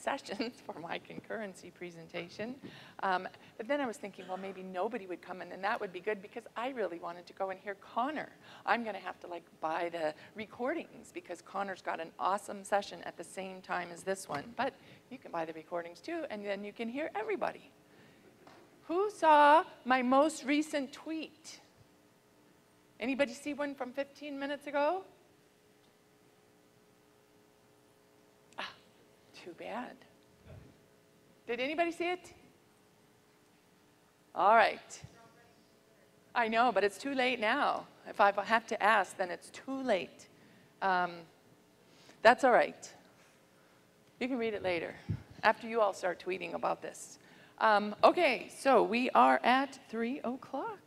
sessions for my concurrency presentation. But then I was thinking, well, maybe nobody would come in, and that would be good because I really wanted to go and hear Connor. I'm going to have to like buy the recordings because Connor's got an awesome session at the same time as this one. But you can buy the recordings too, and then you can hear everybody. Who saw my most recent tweet? Anybody see one from 15 minutes ago? Too bad. Did anybody see it? All right. I know, but it's too late now. If I have to ask, then it's too late. That's all right. You can read it later, after you all start tweeting about this. Okay, so we are at 3 o'clock.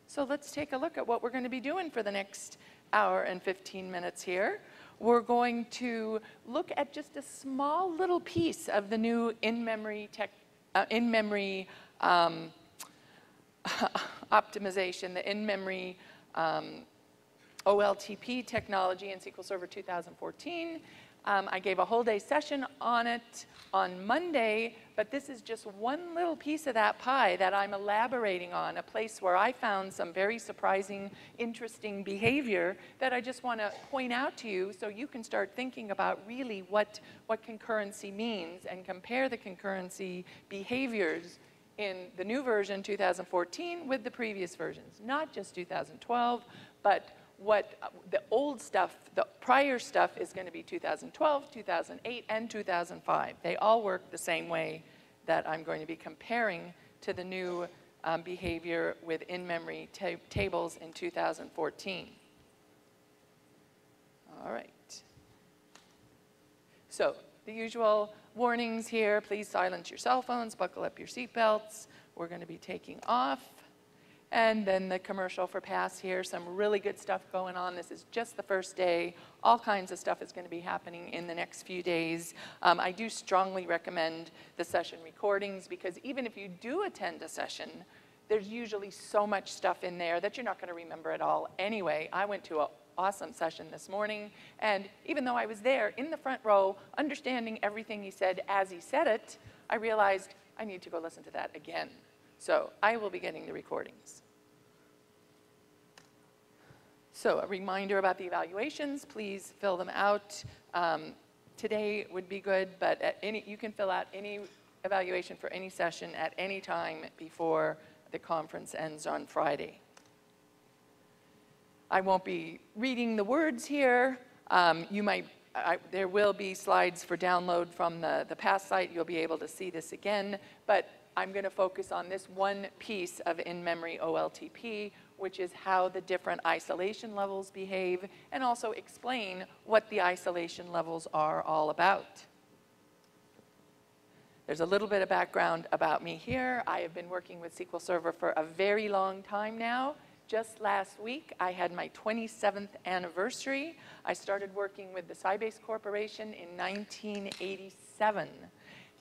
So let's take a look at what we're going to be doing for the next hour and 15 minutes here. We're going to look at just a small little piece of the new in-memory optimization, the in-memory OLTP technology in SQL Server 2014. I gave a whole day session on it on Monday, but this is just one little piece of that pie that I'm elaborating on, a place where I found some very surprising, interesting behavior that I just want to point out to you so you can start thinking about really what concurrency means and compare the concurrency behaviors in the new version 2014 with the previous versions, not just 2012, but what the old stuff, the prior stuff is going to be 2012, 2008, and 2005. They all work the same way that I'm going to be comparing to the new behavior with in-memory tables in 2014. All right. So the usual warnings here, please silence your cell phones, buckle up your seatbelts. We're going to be taking off. And then the commercial for PASS here, some really good stuff going on. This is just the first day. All kinds of stuff is going to be happening in the next few days. I do strongly recommend the session recordings because even if you do attend a session, there's usually so much stuff in there that you're not going to remember it all anyway. I went to an awesome session this morning, and even though I was there in the front row, understanding everything he said as he said it, I realized I need to go listen to that again. So I will be getting the recordings. So a reminder about the evaluations, please fill them out. Today would be good, but you can fill out any evaluation for any session at any time before the conference ends on Friday. I won't be reading the words here. There will be slides for download from the PASS site. You'll be able to see this again, but I'm going to focus on this one piece of in-memory OLTP, which is how the different isolation levels behave, and also explain what the isolation levels are all about. There's a little bit of background about me here. I have been working with SQL Server for a very long time now. Just last week, I had my 27th anniversary. I started working with the Sybase Corporation in 1987.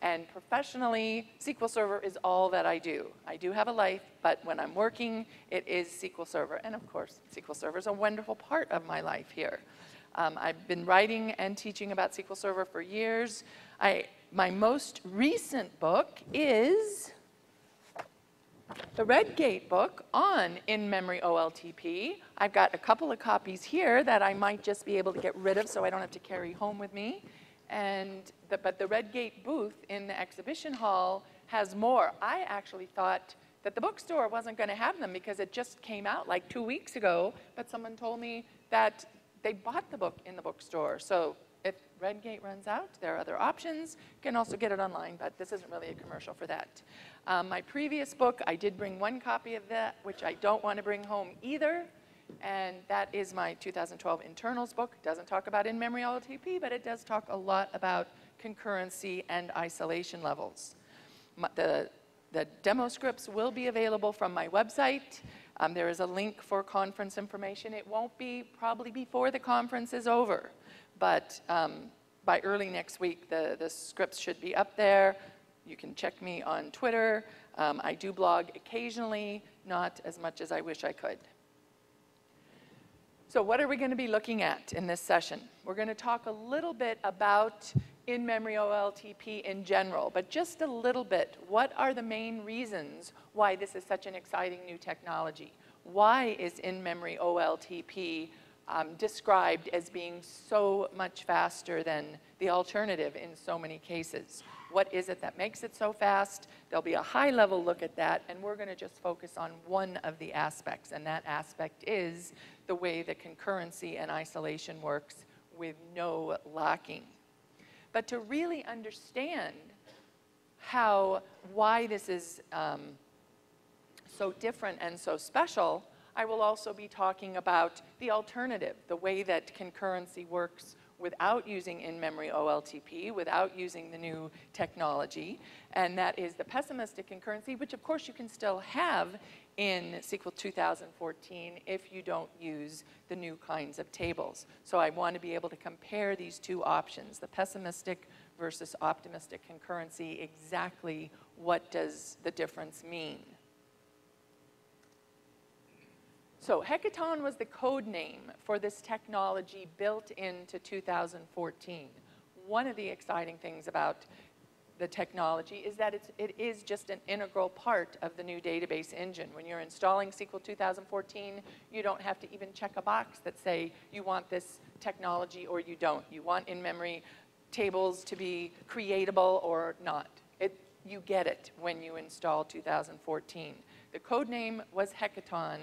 And professionally, SQL Server is all that I do. I do have a life, but when I'm working, it is SQL Server. And of course, SQL Server is a wonderful part of my life here. I've been writing and teaching about SQL Server for years. My most recent book is the Redgate book on in-memory OLTP. I've got a couple of copies here that I might just be able to get rid of so I don't have to carry home with me. But the Redgate booth in the exhibition hall has more. I actually thought that the bookstore wasn't going to have them because it just came out like 2 weeks ago, but someone told me that they bought the book in the bookstore. So if Redgate runs out, there are other options. You can also get it online, but this isn't really a commercial for that. My previous book, I did bring one copy of that, which I don't want to bring home either. And that is my 2012 internals book. It doesn't talk about in-memory OLTP, but it does talk a lot about concurrency and isolation levels. The demo scripts will be available from my website. There is a link for conference information. It won't be probably before the conference is over, but by early next week, the scripts should be up there. You can check me on Twitter. I do blog occasionally, not as much as I wish I could. So what are we going to be looking at in this session? We're going to talk a little bit about in-memory OLTP in general, but just a little bit. What are the main reasons why this is such an exciting new technology? Why is in-memory OLTP described as being so much faster than the alternative in so many cases? What is it that makes it so fast? There'll be a high-level look at that, and we're going to just focus on one of the aspects, and that aspect is the way that concurrency and isolation works with no locking. But to really understand why this is so different and so special, I will also be talking about the alternative, the way that concurrency works without using in-memory OLTP, without using the new technology, and that is the pessimistic concurrency, which of course you can still have in SQL 2014 if you don't use the new kinds of tables. So I want to be able to compare these two options, the pessimistic versus optimistic concurrency. Exactly what does the difference mean? So Hekaton was the code name for this technology built into 2014. One of the exciting things about the technology is that it is just an integral part of the new database engine. When you're installing SQL 2014, you don't have to even check a box that say you want this technology or you don't. You want in-memory tables to be creatable or not. You get it when you install 2014. The code name was Hekaton,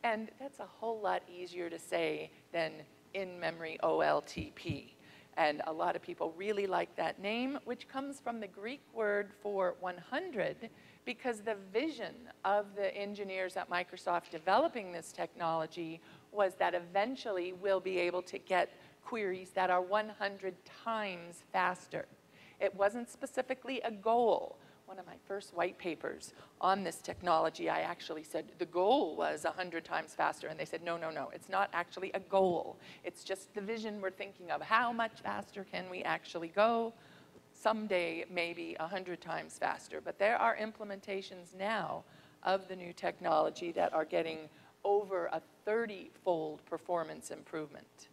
and that's a whole lot easier to say than in-memory OLTP. And a lot of people really like that name, which comes from the Greek word for 100, because the vision of the engineers at Microsoft developing this technology was that eventually we'll be able to get queries that are 100 times faster. It wasn't specifically a goal. One of my first white papers on this technology, I actually said the goal was 100 times faster, and they said, no, no, no, it's not actually a goal. It's just the vision we're thinking of. How much faster can we actually go? Someday, maybe 100 times faster. But there are implementations now of the new technology that are getting over a 30-fold performance improvement.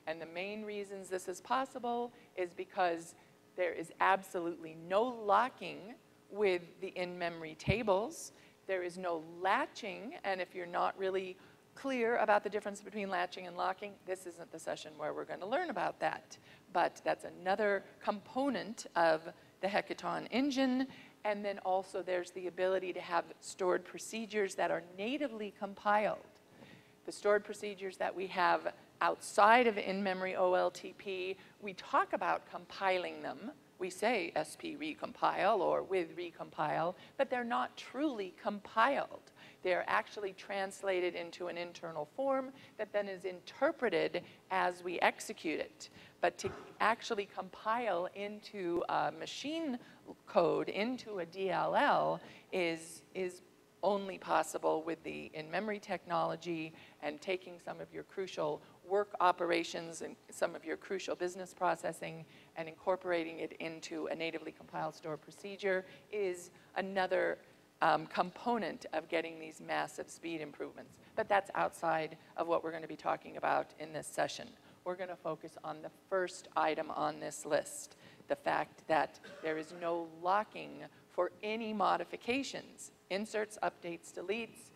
And the main reasons this is possible is because there is absolutely no locking with the in-memory tables. There is no latching, and if you're not really clear about the difference between latching and locking, this isn't the session where we're going to learn about that. But that's another component of the Hekaton engine. And then also there's the ability to have stored procedures that are natively compiled. The stored procedures that we have outside of in-memory OLTP, we talk about compiling them. We say SP recompile or with recompile, but they're not truly compiled. They're actually translated into an internal form that then is interpreted as we execute it. But to actually compile into a machine code, into a DLL, is only possible with the in-memory technology and taking some of your crucial work operations and some of your crucial business processing and incorporating it into a natively compiled stored procedure is another component of getting these massive speed improvements. But that's outside of what we're going to be talking about in this session. We're going to focus on the first item on this list, the fact that there is no locking for any modifications. Inserts, updates, deletes,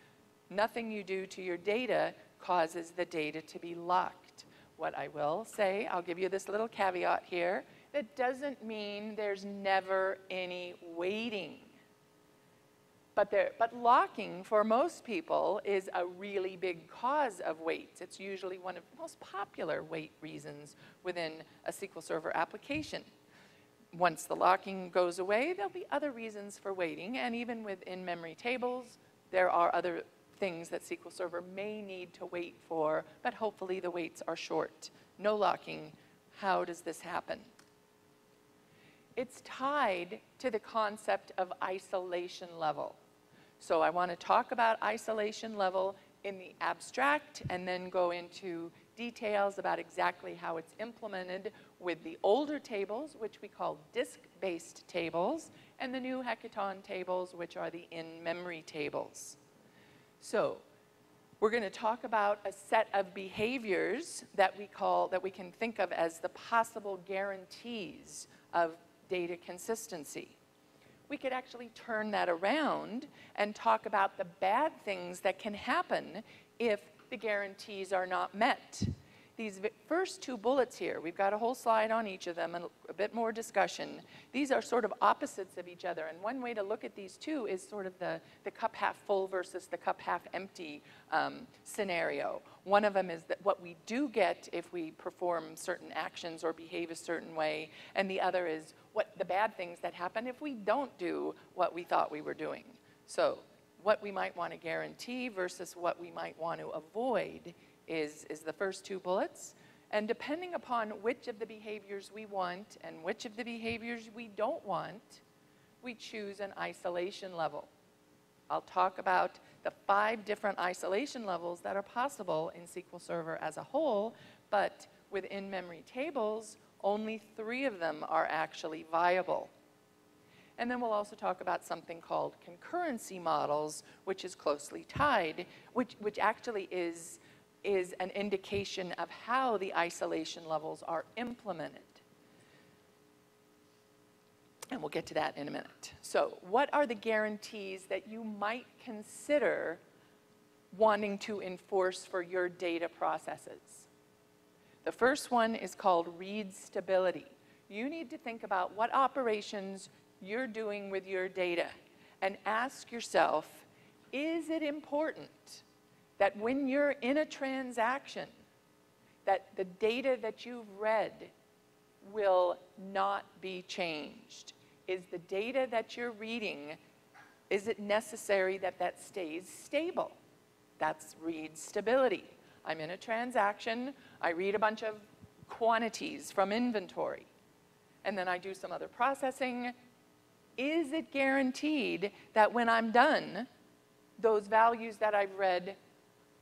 nothing you do to your data causes the data to be locked. What I will say, I'll give you this little caveat here, that doesn't mean there's never any waiting. But locking for most people is a really big cause of waits. It's usually one of the most popular wait reasons within a SQL Server application. Once the locking goes away, there'll be other reasons for waiting, and even with in-memory tables, there are other things that SQL Server may need to wait for, but hopefully the waits are short. No locking. How does this happen? It's tied to the concept of isolation level. So I want to talk about isolation level in the abstract and then go into details about exactly how it's implemented with the older tables, which we call disk-based tables, and the new Hekaton tables, which are the in-memory tables. So we're going to talk about a set of behaviors that we can think of as the possible guarantees of data consistency. We could actually turn that around and talk about the bad things that can happen if the guarantees are not met. These first two bullets here, we've got a whole slide on each of them and a bit more discussion. These are sort of opposites of each other, and one way to look at these two is sort of the cup half full versus the cup half empty scenario. One of them is that what we do get if we perform certain actions or behave a certain way, and the other is what the bad things that happen if we don't do what we thought we were doing. So what we might want to guarantee versus what we might want to avoid is the first two bullets. And depending upon which of the behaviors we want and which of the behaviors we don't want, we choose an isolation level. I'll talk about the 5 different isolation levels that are possible in SQL Server as a whole, but with in-memory tables, only 3 of them are actually viable. And then we'll also talk about something called concurrency models, which is closely tied, which actually is an indication of how the isolation levels are implemented. And we'll get to that in a minute. So what are the guarantees that you might consider wanting to enforce for your data processes? The first one is called read stability. You need to think about what operations you're doing with your data and ask yourself, is it important that when you're in a transaction, that the data that you've read will not be changed? Is the data that you're reading, is it necessary that that stays stable? That's read stability. I'm in a transaction, I read a bunch of quantities from inventory, and then I do some other processing. Is it guaranteed that when I'm done, those values that I've read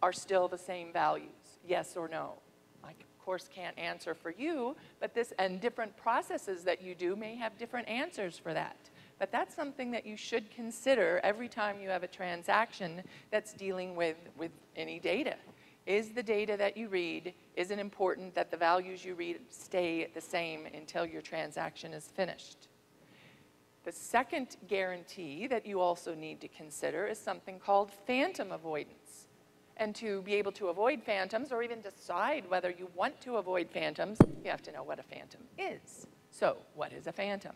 are still the same values? Yes or no? I, of course, can't answer for you, but and different processes that you do may have different answers for that. But that's something that you should consider every time you have a transaction that's dealing with any data. Is the data that you read, is it important that the values you read stay the same until your transaction is finished? The second guarantee that you also need to consider is something called phantom avoidance. And to be able to avoid phantoms, or even decide whether you want to avoid phantoms, you have to know what a phantom is. So, what is a phantom?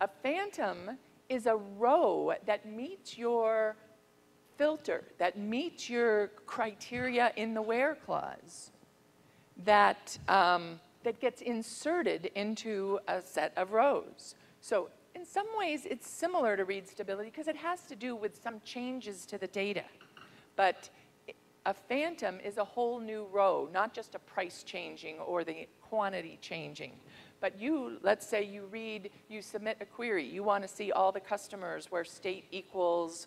A phantom is a row that meets your filter, that meets your criteria in the where clause, that gets inserted into a set of rows. So, in some ways, it's similar to read stability because it has to do with some changes to the data. But a phantom is a whole new row, not just a price changing or the quantity changing. But let's say you submit a query. You want to see all the customers where state equals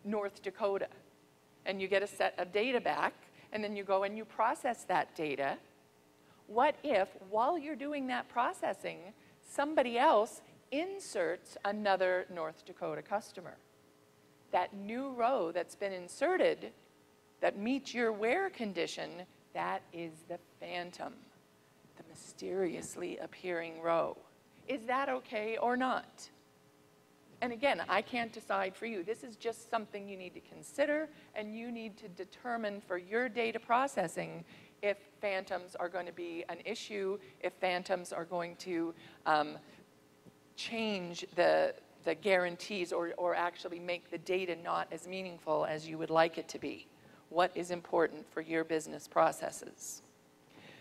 North Dakota. And you get a set of data back, and then you go and you process that data. What if, while you're doing that processing, somebody else inserts another North Dakota customer? That new row that's been inserted that meets your where condition, that is the phantom, the mysteriously appearing row. Is that okay or not? And again, I can't decide for you. This is just something you need to consider, and you need to determine for your data processing if phantoms are going to be an issue, if phantoms are going to change the guarantees or actually make the data not as meaningful as you would like it to be. What is important for your business processes?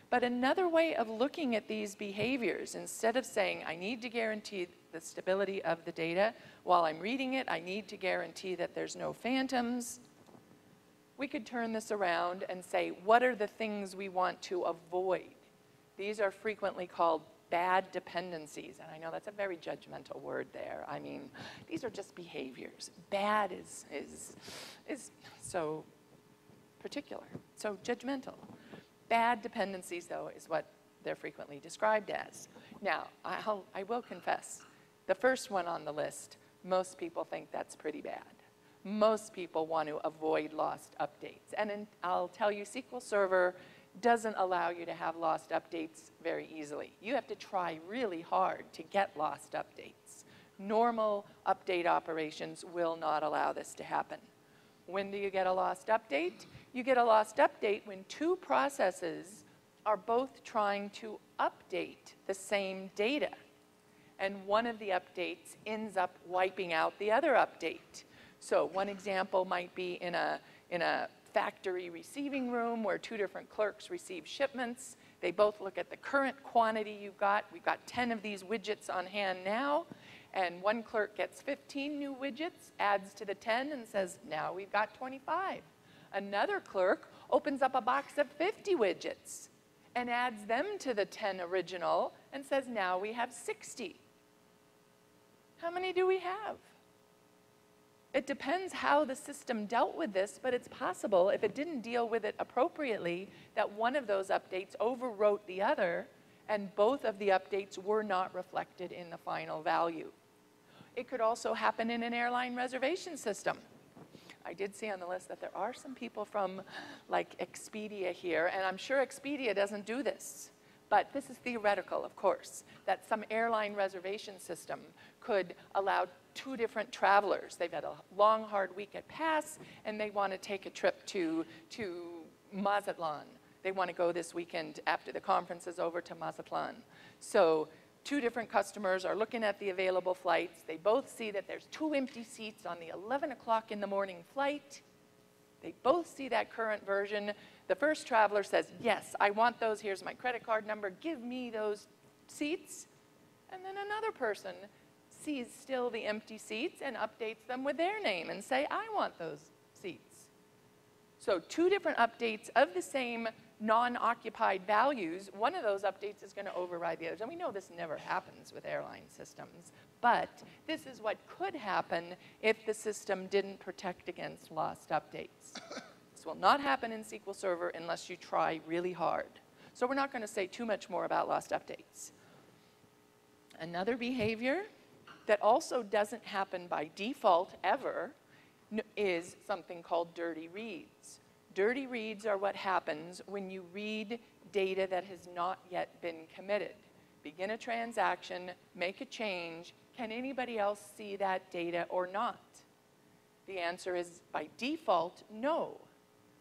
But another way of looking at these behaviors, instead of saying, I need to guarantee the stability of the data, while I'm reading it, I need to guarantee that there's no phantoms, we could turn this around and say, what are the things we want to avoid? These are frequently called bad dependencies, and I know that's a very judgmental word there. I mean, these are just behaviors. Bad is so particular, so judgmental. Bad dependencies, though, is what they're frequently described as. Now, I will confess, the first one on the list, most people think that's pretty bad. Most people want to avoid lost updates. And I'll tell you, SQL Server doesn't allow you to have lost updates very easily. You have to try really hard to get lost updates. Normal update operations will not allow this to happen. When do you get a lost update? You get a lost update when two processes are both trying to update the same data. And one of the updates ends up wiping out the other update. So one example might be in a factory receiving room where two different clerks receive shipments. They both look at the current quantity you've got. We've got 10 of these widgets on hand now. And one clerk gets 15 new widgets, adds to the 10, and says, now we've got 25. Another clerk opens up a box of 50 widgets and adds them to the 10 original and says, now we have 60. How many do we have? It depends how the system dealt with this, but it's possible, if it didn't deal with it appropriately, that one of those updates overwrote the other, and both of the updates were not reflected in the final value. It could also happen in an airline reservation system. I did see on the list that there are some people from like Expedia here, and I'm sure Expedia doesn't do this. But this is theoretical, of course, that some airline reservation system could allow two different travelers. They've had a long, hard week at PASS, and they want to take a trip to Mazatlan. They want to go this weekend after the conference is over to Mazatlan. So two different customers are looking at the available flights. They both see that there's 2 empty seats on the 11 o'clock in the morning flight. They both see that current version. The first traveler says, yes, I want those. Here's my credit card number. Give me those seats. And then another person sees still the empty seats and updates them with their name and say, I want those seats. So two different updates of the same non-occupied values. One of those updates is going to override the others. And we know this never happens with airline systems. But this is what could happen if the system didn't protect against lost updates. This will not happen in SQL Server unless you try really hard. So we're not going to say too much more about lost updates. Another behavior that also doesn't happen by default ever is something called dirty reads. Dirty reads are what happens when you read data that has not yet been committed. Begin a transaction, make a change. Can anybody else see that data or not? The answer is, by default, no.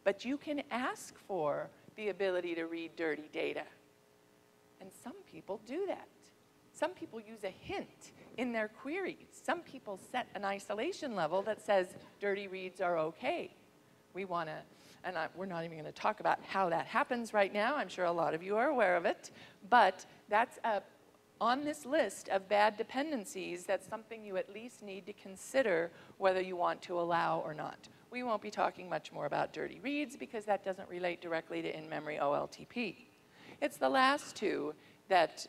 But you can ask for the ability to read dirty data. And some people do that. Some people use a hint in their queries. Some people set an isolation level that says dirty reads are okay. We want to, and we're not even going to talk about how that happens right now. I'm sure a lot of you are aware of it. But that's on this list of bad dependencies. That's something you at least need to consider whether you want to allow or not. We won't be talking much more about dirty reads because that doesn't relate directly to InMemory OLTP. It's the last two that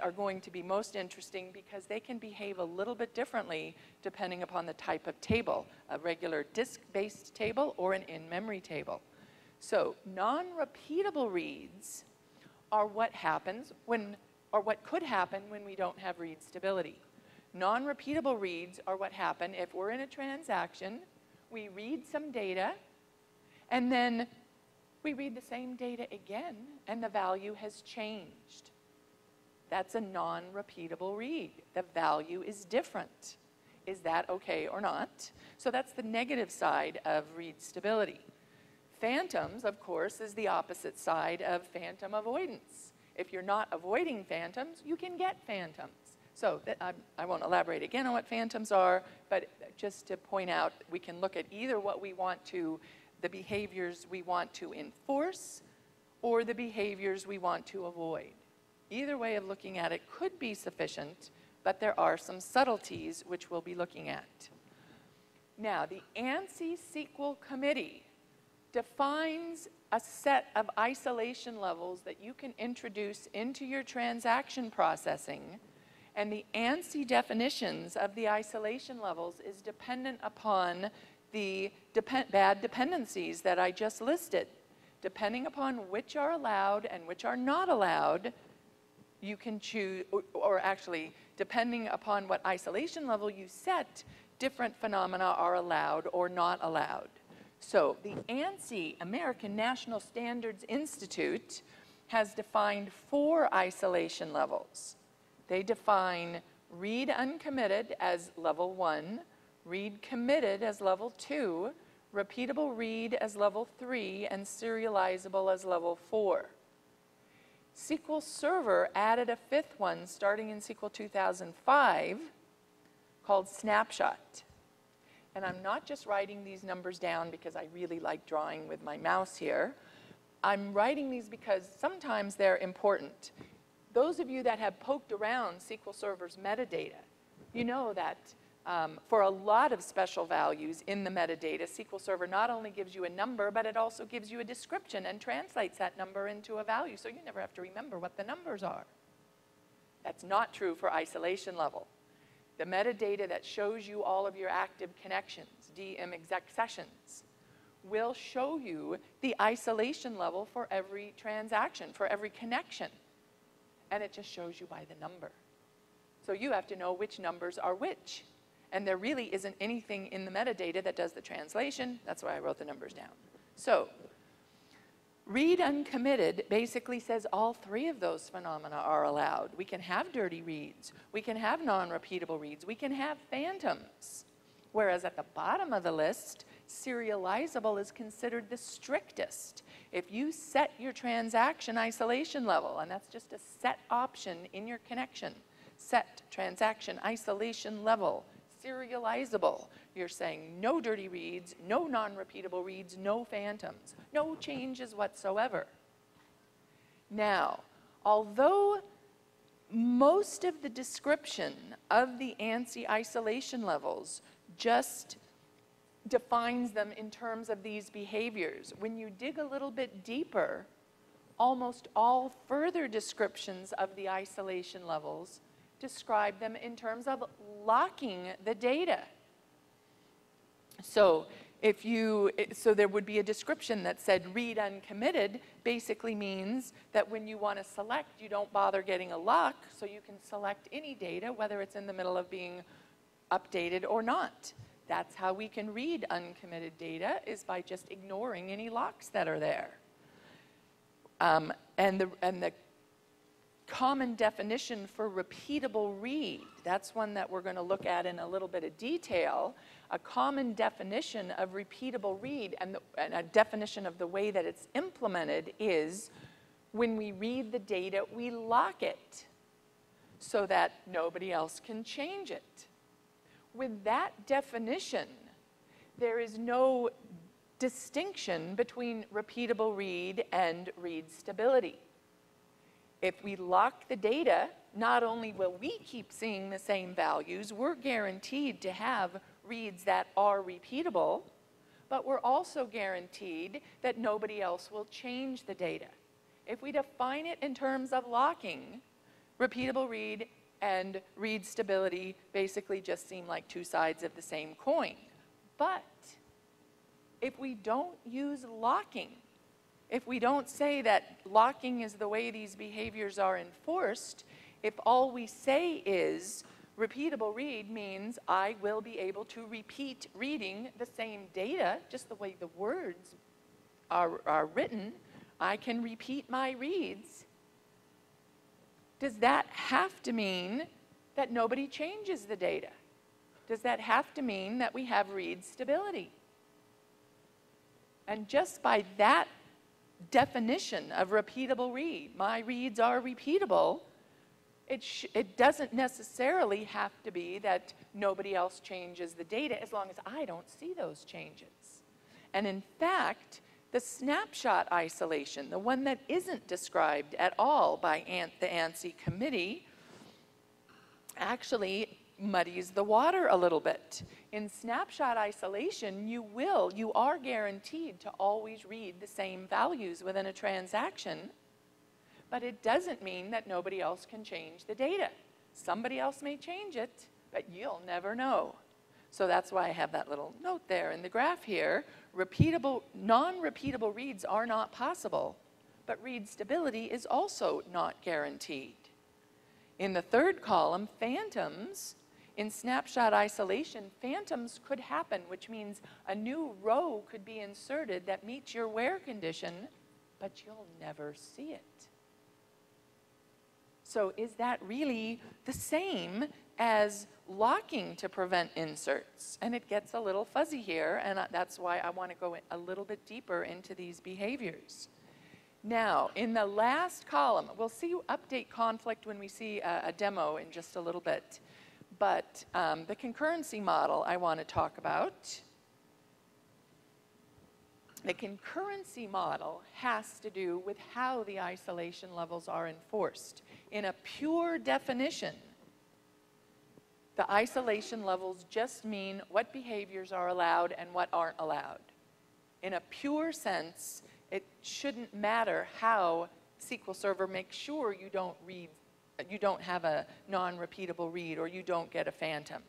are going to be most interesting because they can behave a little bit differently depending upon the type of table, a regular disk-based table or an in-memory table. So non-repeatable reads are what happens when, or what could happen when we don't have read stability. Non-repeatable reads are what happen if we're in a transaction, we read some data, and then we read the same data again, and the value has changed. That's a non-repeatable read. The value is different. Is that okay or not? So that's the negative side of read stability. Phantoms, of course, is the opposite side of phantom avoidance. If you're not avoiding phantoms, you can get phantoms. So I won't elaborate again on what phantoms are, but just to point out, we can look at either what we want to, the behaviors we want to enforce, or the behaviors we want to avoid. Either way of looking at it could be sufficient, but there are some subtleties which we'll be looking at. Now, the ANSI SQL committee defines a set of isolation levels that you can introduce into your transaction processing, and the ANSI definitions of the isolation levels is dependent upon the bad dependencies that I just listed. Depending upon which are allowed and which are not allowed, you can choose, or actually, depending upon what isolation level you set, different phenomena are allowed or not allowed. So the ANSI, American National Standards Institute, has defined 4 isolation levels. They define read uncommitted as level 1, read committed as level 2, repeatable read as level 3, and serializable as level 4. SQL Server added a 5th one starting in SQL 2005 called Snapshot. And I'm not just writing these numbers down because I really like drawing with my mouse here. I'm writing these because sometimes they're important. Those of you that have poked around SQL Server's metadata, you know that for a lot of special values in the metadata, SQL Server not only gives you a number, but it also gives you a description and translates that number into a value, so you never have to remember what the numbers are. That's not true for isolation level. The metadata that shows you all of your active connections, DM exec sessions, will show you the isolation level for every transaction, for every connection. And it just shows you by the number. So you have to know which numbers are which. And there really isn't anything in the metadata that does the translation. That's why I wrote the numbers down. So read uncommitted basically says all 3 of those phenomena are allowed. We can have dirty reads. We can have non-repeatable reads. We can have phantoms. Whereas at the bottom of the list, serializable is considered the strictest. If you set your transaction isolation level, and that's just a set option in your connection, set transaction isolation level, serializable, you're saying no dirty reads, no non-repeatable reads, no phantoms, no changes whatsoever. Now, although most of the description of the ANSI isolation levels just defines them in terms of these behaviors, when you dig a little bit deeper, almost all further descriptions of the isolation levels describe them in terms of locking the data. So there would be a description that said read uncommitted basically means that when you want to select, you don't bother getting a lock, so you can select any data, whether it's in the middle of being updated or not. That's how we can read uncommitted data, is by just ignoring any locks that are there. And the common definition for repeatable read, that's one that we're going to look at in a little bit of detail. A common definition of repeatable read and a definition of the way that it's implemented is when we read the data, we lock it so that nobody else can change it. With that definition, there is no distinction between repeatable read and read stability. If we lock the data, not only will we keep seeing the same values, we're guaranteed to have reads that are repeatable, but we're also guaranteed that nobody else will change the data. If we define it in terms of locking, repeatable read and read stability basically just seem like 2 sides of the same coin. But if we don't use locking, if we don't say that locking is the way these behaviors are enforced, if all we say is repeatable read means I will be able to repeat reading the same data, just the way the words are written, I can repeat my reads. Does that have to mean that nobody changes the data? Does that have to mean that we have read stability? And just by that definition of repeatable read, my reads are repeatable, it doesn't necessarily have to be that nobody else changes the data as long as I don't see those changes. And in fact, the snapshot isolation, the one that isn't described at all by the ANSI committee, actually muddies the water a little bit. In snapshot isolation, you are guaranteed to always read the same values within a transaction, but it doesn't mean that nobody else can change the data. Somebody else may change it, but you'll never know. So that's why I have that little note there in the graph here. Non-repeatable reads are not possible, but read stability is also not guaranteed. In the third column, phantoms, In snapshot isolation, phantoms could happen, which means a new row could be inserted that meets your wear condition, but you'll never see it. So is that really the same as locking to prevent inserts? And it gets a little fuzzy here, and that's why I want to go a little bit deeper into these behaviors. Now, in the last column, we'll see update conflict when we see a demo in just a little bit. But the concurrency model I want to talk about. The concurrency model has to do with how the isolation levels are enforced. In a pure definition, the isolation levels just mean what behaviors are allowed and what aren't allowed. In a pure sense, it shouldn't matter how SQL Server makes sure you don't have a non-repeatable read or you don't get a phantom.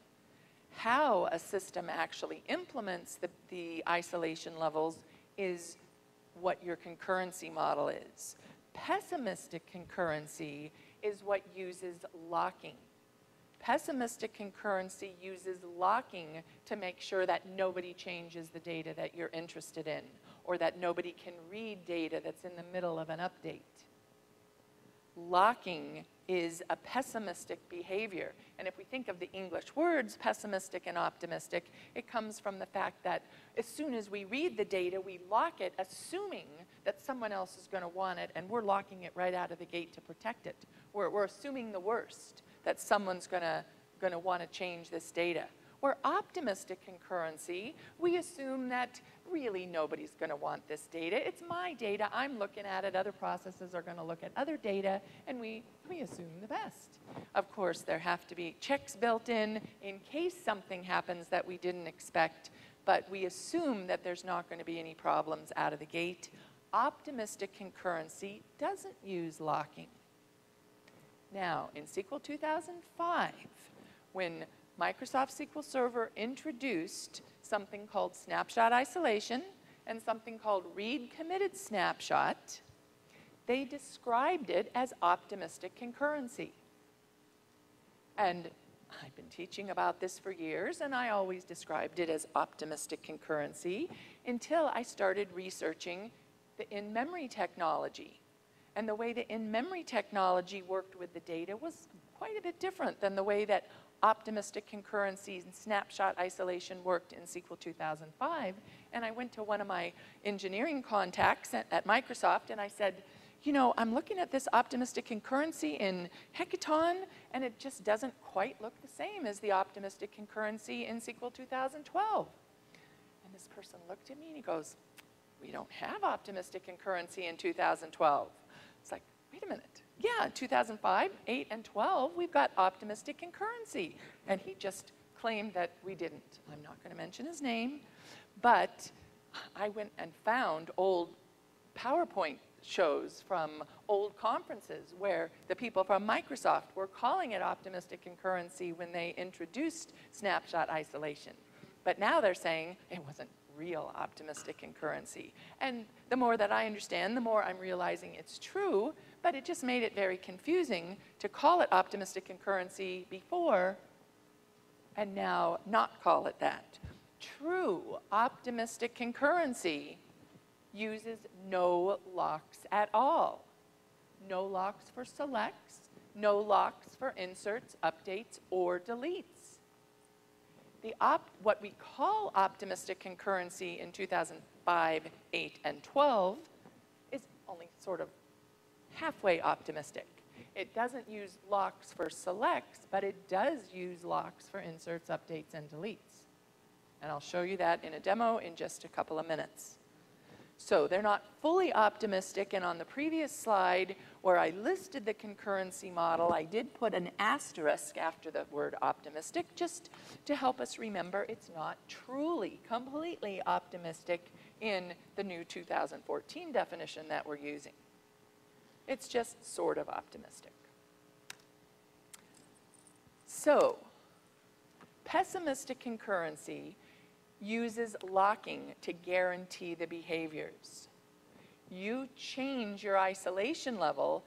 How a system actually implements the isolation levels is what your concurrency model is. Pessimistic concurrency is what uses locking. Pessimistic concurrency uses locking to make sure that nobody changes the data that you're interested in, or that nobody can read data that's in the middle of an update. Locking is a pessimistic behavior. And if we think of the English words pessimistic and optimistic, it comes from the fact that as soon as we read the data, we lock it, assuming that someone else is going to want it, and we're locking it right out of the gate to protect it. We're assuming the worst, that someone's going to want to change this data. Where optimistic concurrency, we assume that really nobody's going to want this data. It's my data. I'm looking at it. Other processes are going to look at other data, and we assume the best. Of course, there have to be checks built in case something happens that we didn't expect, but we assume that there's not going to be any problems out of the gate. Optimistic concurrency doesn't use locking. Now, in SQL 2005, when Microsoft SQL Server introduced something called snapshot isolation and something called read committed snapshot, they described it as optimistic concurrency. And I've been teaching about this for years, and I always described it as optimistic concurrency until I started researching the in-memory technology. And the way the in-memory technology worked with the data was quite a bit different than the way that optimistic concurrency and snapshot isolation worked in SQL 2005. And I went to one of my engineering contacts at Microsoft, and I said, you know, I'm looking at this optimistic concurrency in Hackathon, and it just doesn't quite look the same as the optimistic concurrency in SQL 2012. And this person looked at me and he goes, we don't have optimistic concurrency in 2012. It's like, wait a minute. Yeah, in 2005, 8, and 12, we've got optimistic concurrency. And he just claimed that we didn't. I'm not going to mention his name, but I went and found old PowerPoint shows from old conferences where the people from Microsoft were calling it optimistic concurrency when they introduced snapshot isolation. But now they're saying it wasn't real optimistic concurrency. And the more that I understand, the more I'm realizing it's true, but it just made it very confusing to call it optimistic concurrency before and now not call it that. True optimistic concurrency uses no locks at all. No locks for selects, no locks for inserts, updates, or deletes. What we call optimistic concurrency in 2005, 8, and 12 is only sort of halfway optimistic. It doesn't use locks for selects, but it does use locks for inserts, updates, and deletes. And I'll show you that in a demo in just a couple of minutes. So they're not fully optimistic, and on the previous slide where I listed the concurrency model, I did put an asterisk after the word optimistic just to help us remember it's not truly, completely optimistic in the new 2014 definition that we're using. It's just sort of optimistic. So, pessimistic concurrency uses locking to guarantee the behaviors. You change your isolation level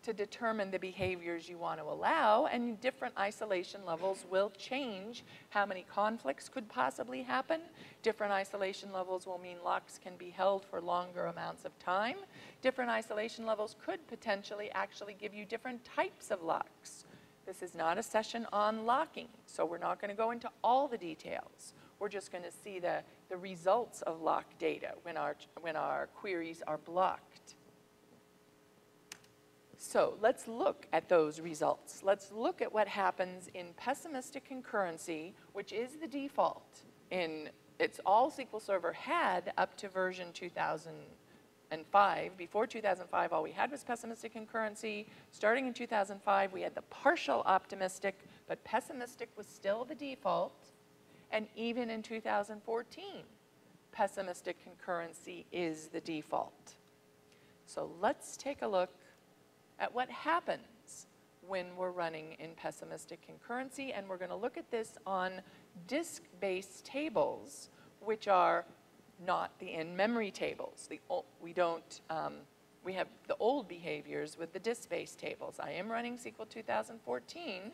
to determine the behaviors you want to allow, and different isolation levels will change how many conflicts could possibly happen. Different isolation levels will mean locks can be held for longer amounts of time. Different isolation levels could potentially actually give you different types of locks. This is not a session on locking, so we're not going to go into all the details. We're just going to see the results of lock data when our queries are blocked. So let's look at those results. Let's look at what happens in pessimistic concurrency, which is the default. It's all SQL Server had up to version 2005. Before 2005, all we had was pessimistic concurrency. Starting in 2005, we had the partial optimistic, but pessimistic was still the default. And even in 2014, pessimistic concurrency is the default. So let's take a look at what happens when we're running in pessimistic concurrency, and we're going to look at this on disk-based tables, which are not the in-memory tables. We have the old behaviors with the disk-based tables. I am running SQL 2014,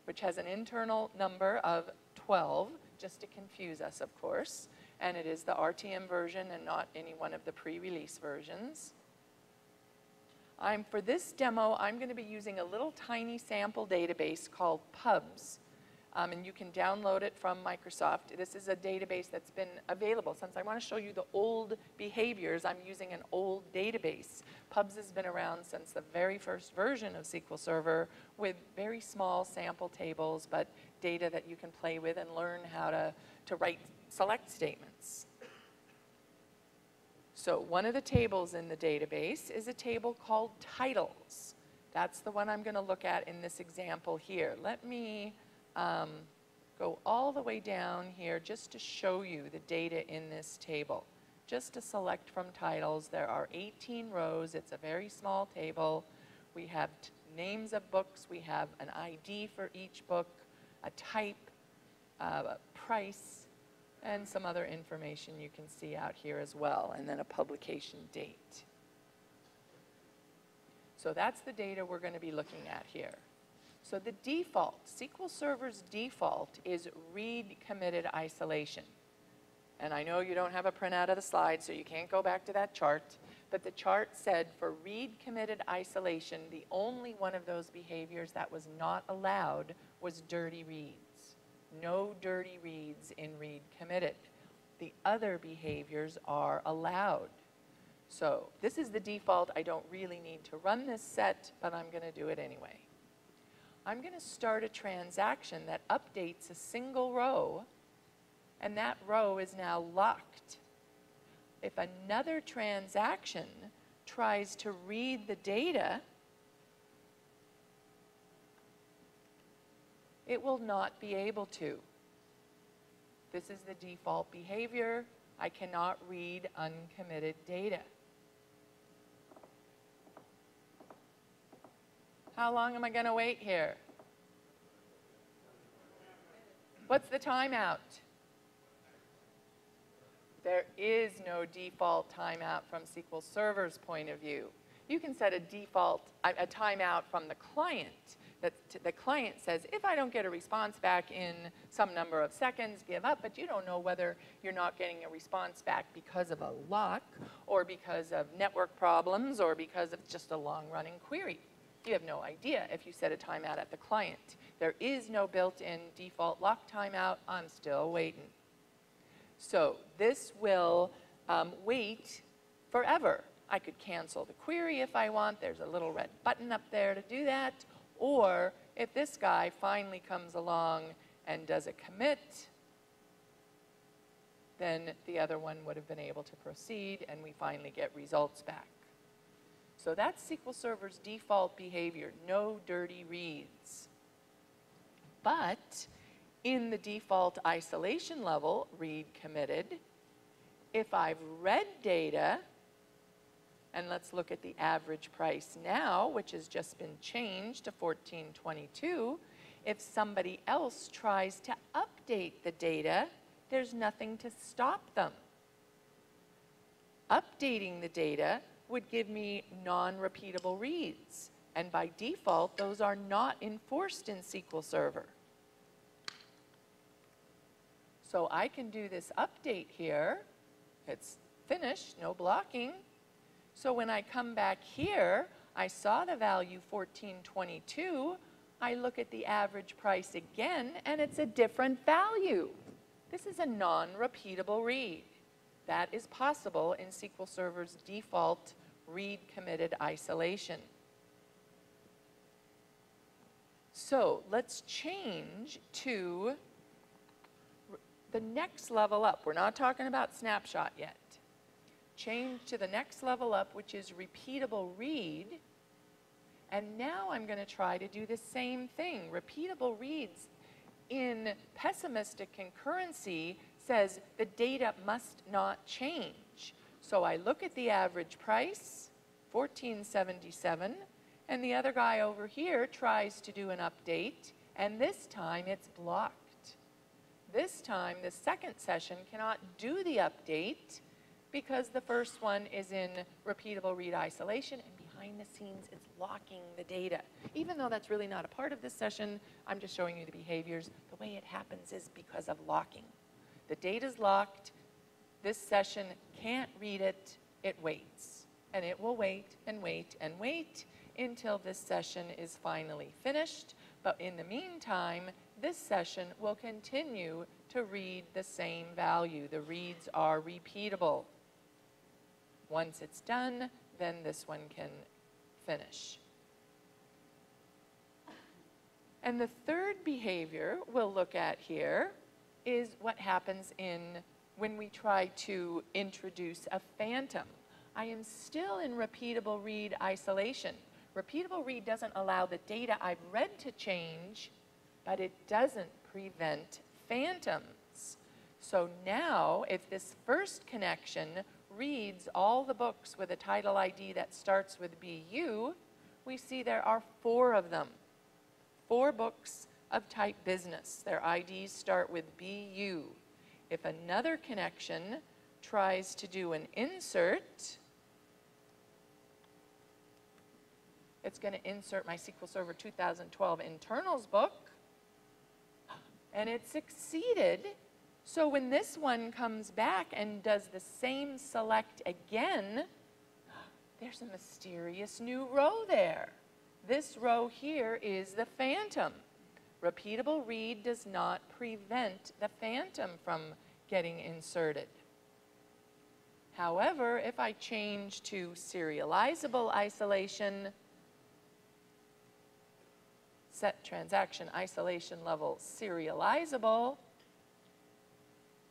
which has an internal number of 12, just to confuse us, of course, and it is the RTM version and not any one of the pre-release versions. For this demo, I'm going to be using a little tiny sample database called PUBS, and you can download it from Microsoft. This is a database that's been available. Since I want to show you the old behaviors, I'm using an old database. PUBS has been around since the very first version of SQL Server with very small sample tables, but data that you can play with and learn how to write select statements. So one of the tables in the database is a table called titles. That's the one I'm going to look at in this example here. Let me go all the way down here just to show you the data in this table. Just to select from titles, there are 18 rows. It's a very small table. We have names of books. We have an ID for each book, a type, a price, and some other information you can see out here as well, and then a publication date. So that's the data we're going to be looking at here. So the default, SQL Server's default is read committed isolation. And I know you don't have a printout of the slide, so you can't go back to that chart, but the chart said for read committed isolation, the only one of those behaviors that was not allowed was dirty reads. No dirty reads in read committed. The other behaviors are allowed. So this is the default. I don't really need to run this set, but I'm going to do it anyway. I'm going to start a transaction that updates a single row, and that row is now locked. If another transaction tries to read the data, it will not be able to. This is the default behavior. I cannot read uncommitted data. How long am I going to wait here? What's the timeout? There is no default timeout from SQL Server's point of view. You can set a timeout from the client. The client says, if I don't get a response back in some number of seconds, give up, but you don't know whether you're not getting a response back because of a lock or because of network problems or because of just a long-running query. You have no idea if you set a timeout at the client. There is no built-in default lock timeout. I'm still waiting. So this will wait forever. I could cancel the query if I want. There's a little red button up there to do that. Or if this guy finally comes along and does a commit, then the other one would have been able to proceed and we finally get results back. So that's SQL Server's default behavior, no dirty reads. But in the default isolation level, read committed, if I've read data, and let's look at the average price now, which has just been changed to $14.22. If somebody else tries to update the data, there's nothing to stop them. Updating the data would give me non-repeatable reads. And by default, those are not enforced in SQL Server. So I can do this update here. It's finished, no blocking. So when I come back here, I saw the value 1422. I look at the average price again, and it's a different value. This is a non-repeatable read. That is possible in SQL Server's default read committed isolation. So let's change to the next level up. We're not talking about snapshot yet. Change to the next level up, which is repeatable read. And now I'm going to try to do the same thing. Repeatable reads in pessimistic concurrency says the data must not change. So I look at the average price, $14.77, and the other guy over here tries to do an update, and this time it's blocked. This time the second session cannot do the update because the first one is in repeatable read isolation, and behind the scenes it's locking the data. Even though that's really not a part of this session, I'm just showing you the behaviors. The way it happens is because of locking. The data's locked, this session can't read it, it waits. And it will wait and wait and wait until this session is finally finished. But in the meantime, this session will continue to read the same value. The reads are repeatable. Once it's done, then this one can finish. And the third behavior we'll look at here is what happens when we try to introduce a phantom. I am still in repeatable read isolation. Repeatable read doesn't allow the data I've read to change, but it doesn't prevent phantoms. So now, if this first connection reads all the books with a title ID that starts with BU, we see there are 4 of them. 4 books of type business. Their IDs start with BU. If another connection tries to do an insert, it's going to insert my SQL Server 2012 internals book, and it succeeded. So when this one comes back and does the same select again, there's a mysterious new row there. This row here is the phantom. Repeatable read does not prevent the phantom from getting inserted. However, if I change to serializable isolation, set transaction isolation level serializable,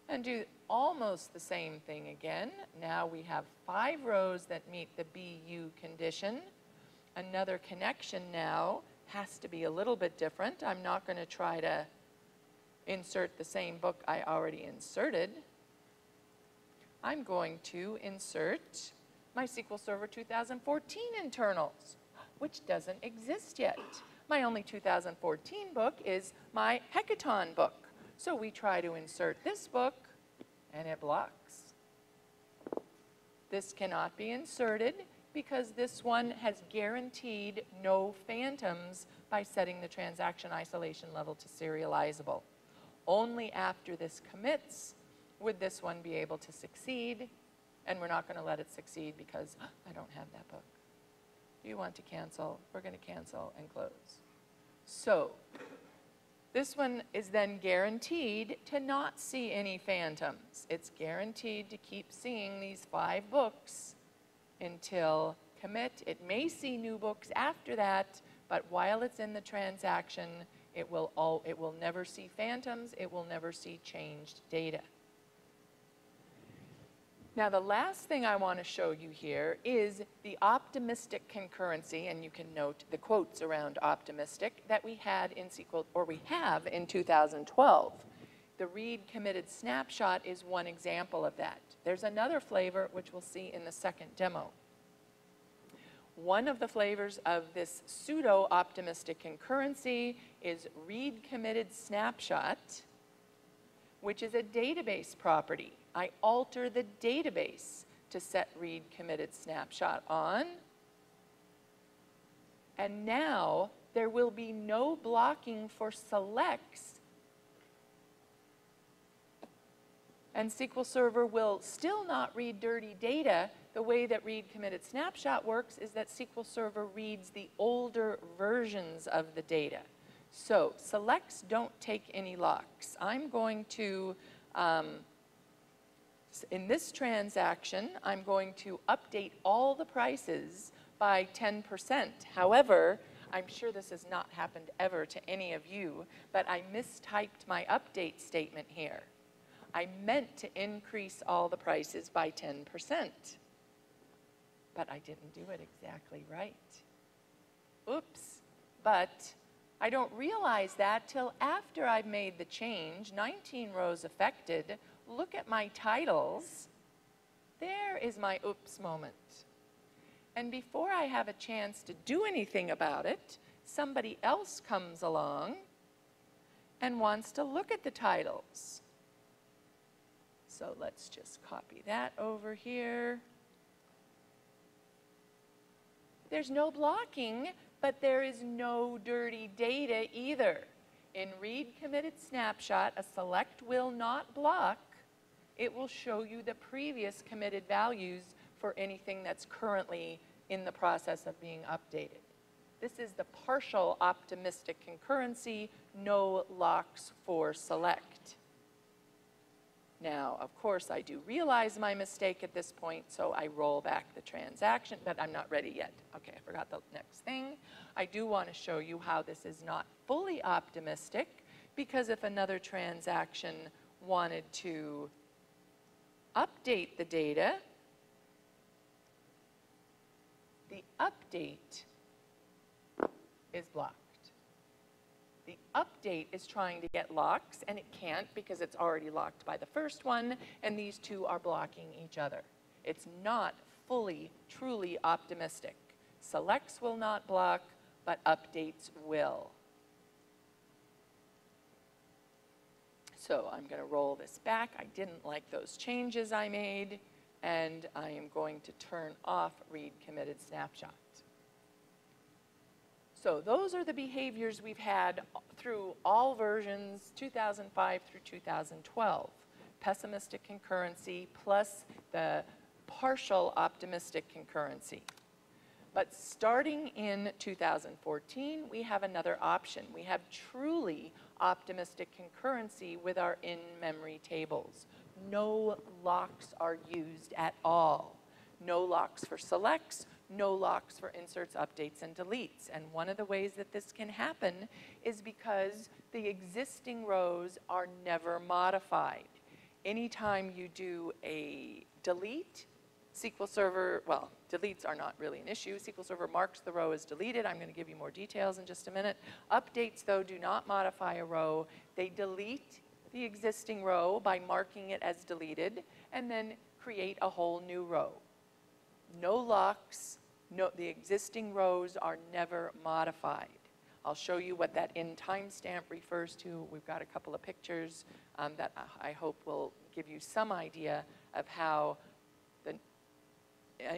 and do almost the same thing again. Now we have 5 rows that meet the BU condition. Another connection now has to be a little bit different. I'm not going to try to insert the same book I already inserted. I'm going to insert my SQL Server 2014 internals, which doesn't exist yet. My only 2014 book is my Hackathon book. So we try to insert this book, and it blocks. This cannot be inserted because this one has guaranteed no phantoms by setting the transaction isolation level to serializable. Only after this commits would this one be able to succeed, and we're not going to let it succeed because I don't have that book. Do you want to cancel? We're going to cancel and close. So this one is then guaranteed to not see any phantoms. It's guaranteed to keep seeing these 5 books until commit. It may see new books after that, but while it's in the transaction, it will never see phantoms. It will never see changed data. Now, the last thing I want to show you here is the optimistic concurrency, and you can note the quotes around optimistic that we had in SQL, or we have in 2012. The read committed snapshot is one example of that. There's another flavor, which we'll see in the second demo. One of the flavors of this pseudo-optimistic concurrency is read committed snapshot, which is a database property. I alter the database. to set read committed snapshot on. And now there will be no blocking for selects, and SQL Server will still not read dirty data. The way that read committed snapshot works is that SQL Server reads the older versions of the data. So selects don't take any locks. I'm going to, in this transaction, I'm going to update all the prices by 10%. However, I'm sure this has not happened ever to any of you, but I mistyped my update statement here. I meant to increase all the prices by 10%, but I didn't do it exactly right. Oops, but I don't realize that till after I've made the change. 19 rows affected. Look at my titles. There is my oops moment. And before I have a chance to do anything about it, somebody else comes along and wants to look at the titles. So let's just copy that over here. There's no blocking, but there is no dirty data either. In read committed snapshot, a select will not block. It will show you the previous committed values for anything that's currently in the process of being updated. This is the partial optimistic concurrency, no locks for select. Now, of course, I do realize my mistake at this point, so I roll back the transaction, but I'm not ready yet. Okay, I forgot the next thing. I do want to show you how this is not fully optimistic, because if another transaction wanted to update the data, the update is blocked. The update is trying to get locks, and it can't because it's already locked by the first one, and these two are blocking each other. It's not fully, truly optimistic. Selects will not block, but updates will. So I'm going to roll this back. I didn't like those changes I made, and I am going to turn off read committed snapshot. So those are the behaviors we've had through all versions, 2005 through 2012. Pessimistic concurrency plus the partial optimistic concurrency. But starting in 2014, we have another option. We have truly optimistic concurrency with our in-memory tables. No locks are used at all. No locks for selects, no locks for inserts, updates, and deletes. And one of the ways that this can happen is because the existing rows are never modified. Anytime you do a delete, SQL Server, well, deletes are not really an issue. SQL Server marks the row as deleted. I'm going to give you more details in just a minute. Updates, though, do not modify a row. They delete the existing row by marking it as deleted and then create a whole new row. No locks, the existing rows are never modified. I'll show you what that in timestamp refers to. We've got a couple of pictures that I hope will give you some idea of how the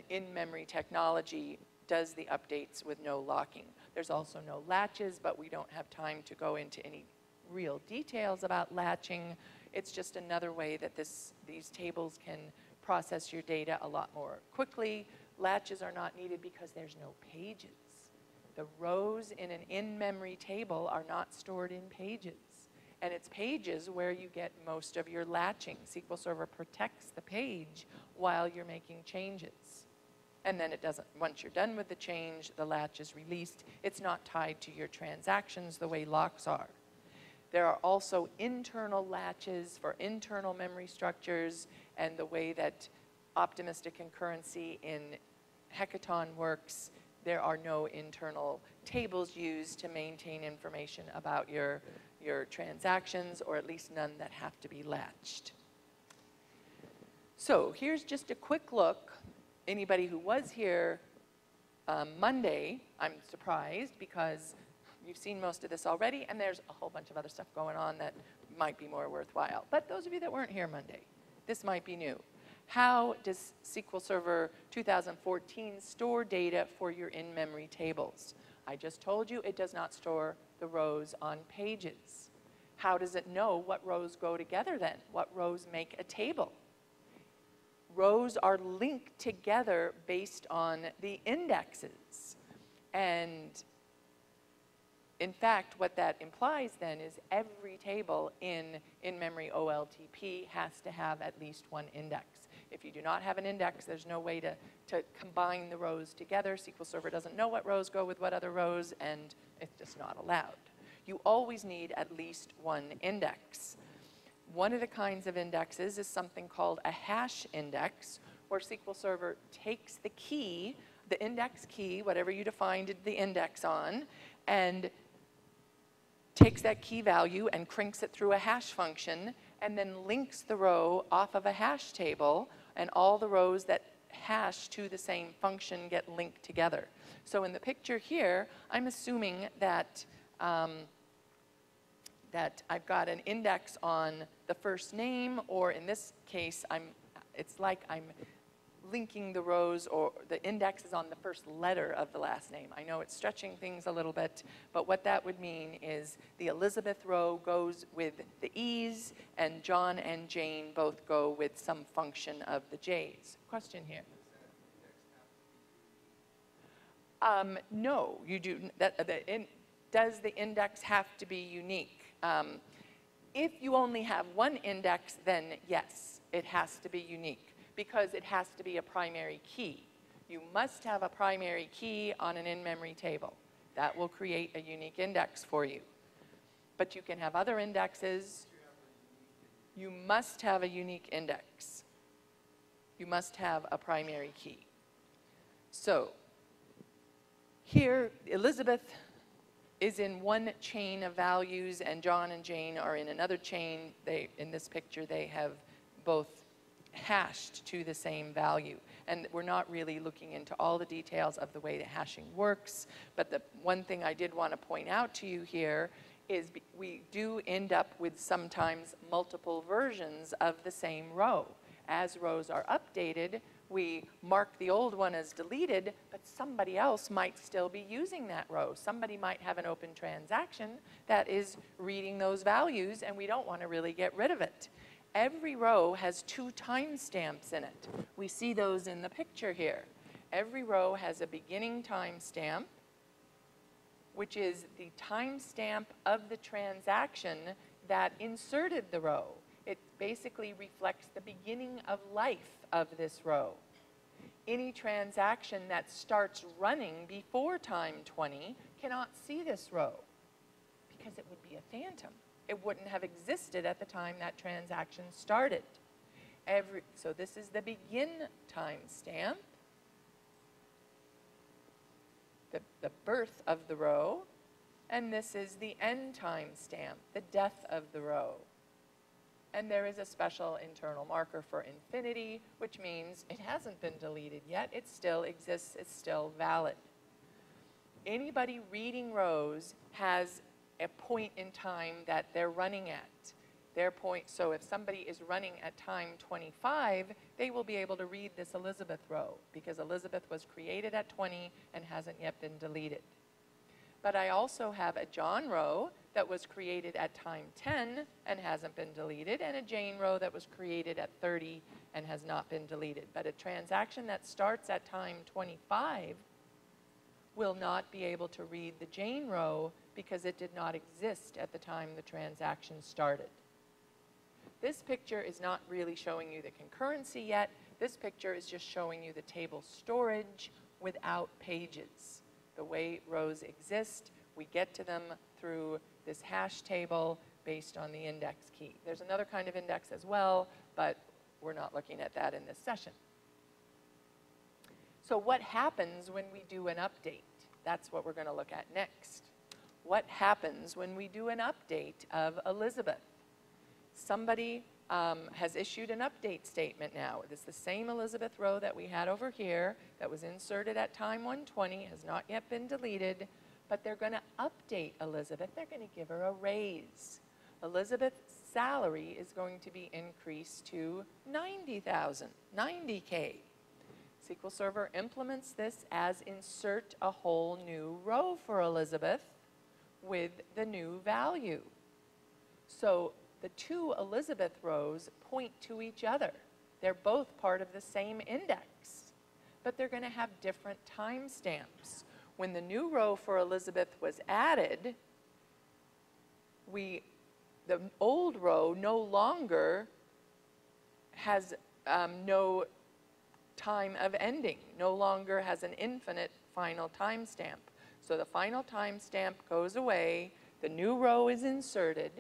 in-memory technology does the updates with no locking. There's also no latches, but we don't have time to go into any real details about latching. It's just another way that these tables can process your data a lot more quickly. Latches are not needed because there's no pages. The rows in an in-memory table are not stored in pages. And it's pages where you get most of your latching. SQL Server protects the page while you're making changes. And then it doesn't, once you're done with the change, the latch is released. It's not tied to your transactions the way locks are. There are also internal latches for internal memory structures, and the way that optimistic concurrency in Hackathon works, there are no internal tables used to maintain information about your transactions, or at least none that have to be latched. So here's just a quick look. Anybody who was here Monday, I'm surprised because you've seen most of this already, and there's a whole bunch of other stuff going on that might be more worthwhile. But those of you that weren't here Monday, this might be new. How does SQL Server 2014 store data for your in-memory tables? I just told you it does not store the rows on pages. How does it know what rows go together then? What rows make a table? Rows are linked together based on the indexes. And in fact, what that implies then is every table in InMemory OLTP has to have at least one index. If you do not have an index, there's no way to combine the rows together. SQL Server doesn't know what rows go with what other rows, and it's just not allowed. You always need at least one index. One of the kinds of indexes is something called a hash index, where SQL Server takes the key, the index key, whatever you defined the index on, and takes that key value and cranks it through a hash function, and then links the row off of a hash table, and all the rows that hash to the same function get linked together. So in the picture here, I'm assuming that that I've got an index on the first name, or in this case, it's like I'm linking the rows, or the index is on the first letter of the last name. I know it's stretching things a little bit, but what that would mean is the Elizabeth row goes with the E's, and John and Jane both go with some function of the J's. Question here. No, you do. Does the index have to be unique? If you only have one index, then yes, it has to be unique, because it has to be a primary key. You must have a primary key on an in-memory table. That will create a unique index for you. But you can have other indexes. You must have a unique index. You must have a primary key. So here, Elizabeth is in one chain of values, and John and Jane are in another chain. In this picture, they have both hashed to the same value. And we're not really looking into all the details of the way the hashing works, but the one thing I did want to point out to you here is we do end up with sometimes multiple versions of the same row. As rows are updated, we mark the old one as deleted, but somebody else might still be using that row. Somebody might have an open transaction that is reading those values, and we don't want to really get rid of it. Every row has 2 timestamps in it. We see those in the picture here. Every row has a beginning timestamp, which is the timestamp of the transaction that inserted the row. It basically reflects the beginning of life of this row. Any transaction that starts running before time 20 cannot see this row, because it would be a phantom. It wouldn't have existed at the time that transaction started. So this is the begin timestamp, the birth of the row, and this is the end timestamp, the death of the row. And there is a special internal marker for infinity, which means it hasn't been deleted yet. It still exists. It's still valid. Anybody reading rows has a point in time that they're running at. So if somebody is running at time 25, they will be able to read this Elizabeth row, because Elizabeth was created at 20 and hasn't yet been deleted. But I also have a John row that was created at time 10 and hasn't been deleted, and a Jane row that was created at 30 and has not been deleted. But a transaction that starts at time 25 will not be able to read the Jane row, because it did not exist at the time the transaction started. This picture is not really showing you the concurrency yet. This picture is just showing you the table storage without pages. The way rows exist, we get to them through this hash table based on the index key. There's another kind of index as well, but we're not looking at that in this session. So what happens when we do an update? That's what we're going to look at next. What happens when we do an update of Elizabeth? Somebody has issued an update statement now. It's the same Elizabeth row that we had over here that was inserted at time 120, has not yet been deleted, but they're going to update Elizabeth. They're going to give her a raise. Elizabeth salary is going to be increased to 90,000, 90K. SQL Server implements this as insert a whole new row for Elizabeth with the new value. So the two Elizabeth rows point to each other. They're both part of the same index, but they're going to have different timestamps. When the new row for Elizabeth was added, the old row no longer has no time of ending, no longer has an infinite final timestamp. So the final timestamp goes away, the new row is inserted,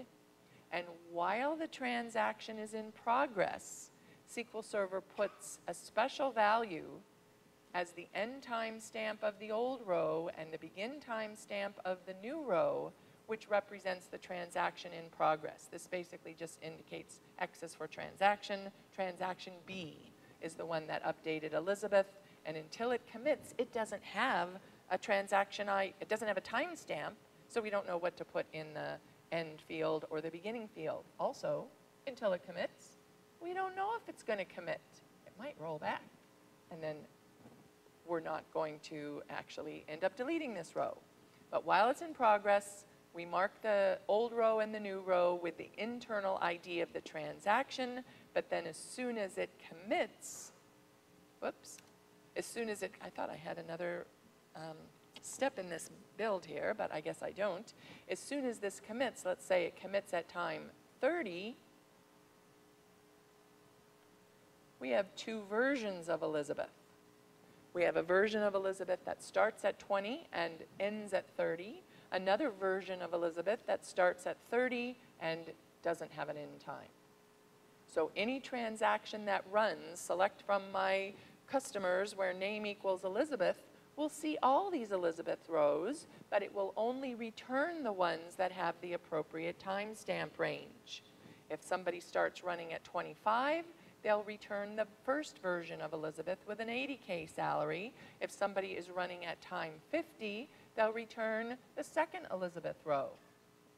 and while the transaction is in progress, SQL Server puts a special value as the end timestamp of the old row and the begin timestamp of the new row, which represents the transaction in progress. This basically just indicates X is for transaction. Transaction B is the one that updated Elizabeth, and until it commits, it doesn't have a transaction it doesn't have a timestamp, so we don't know what to put in the end field or the beginning field. Also, until it commits, we don't know if it's going to commit. It might roll back, and then we're not going to actually end up deleting this row. But while it's in progress, we mark the old row and the new row with the internal ID of the transaction, but then as soon as it commits, whoops, as soon as it, I thought I had another step in this build here, but I guess I don't. As soon as this commits, let's say it commits at time 30, we have two versions of Elizabeth. We have a version of Elizabeth that starts at 20 and ends at 30, another version of Elizabeth that starts at 30 and doesn't have an end time. So any transaction that runs, select from my customers where name equals Elizabeth, will see all these Elizabeth rows, but it will only return the ones that have the appropriate timestamp range. If somebody starts running at 25, they'll return the first version of Elizabeth with an 80K salary. If somebody is running at time 50, they'll return the second Elizabeth row.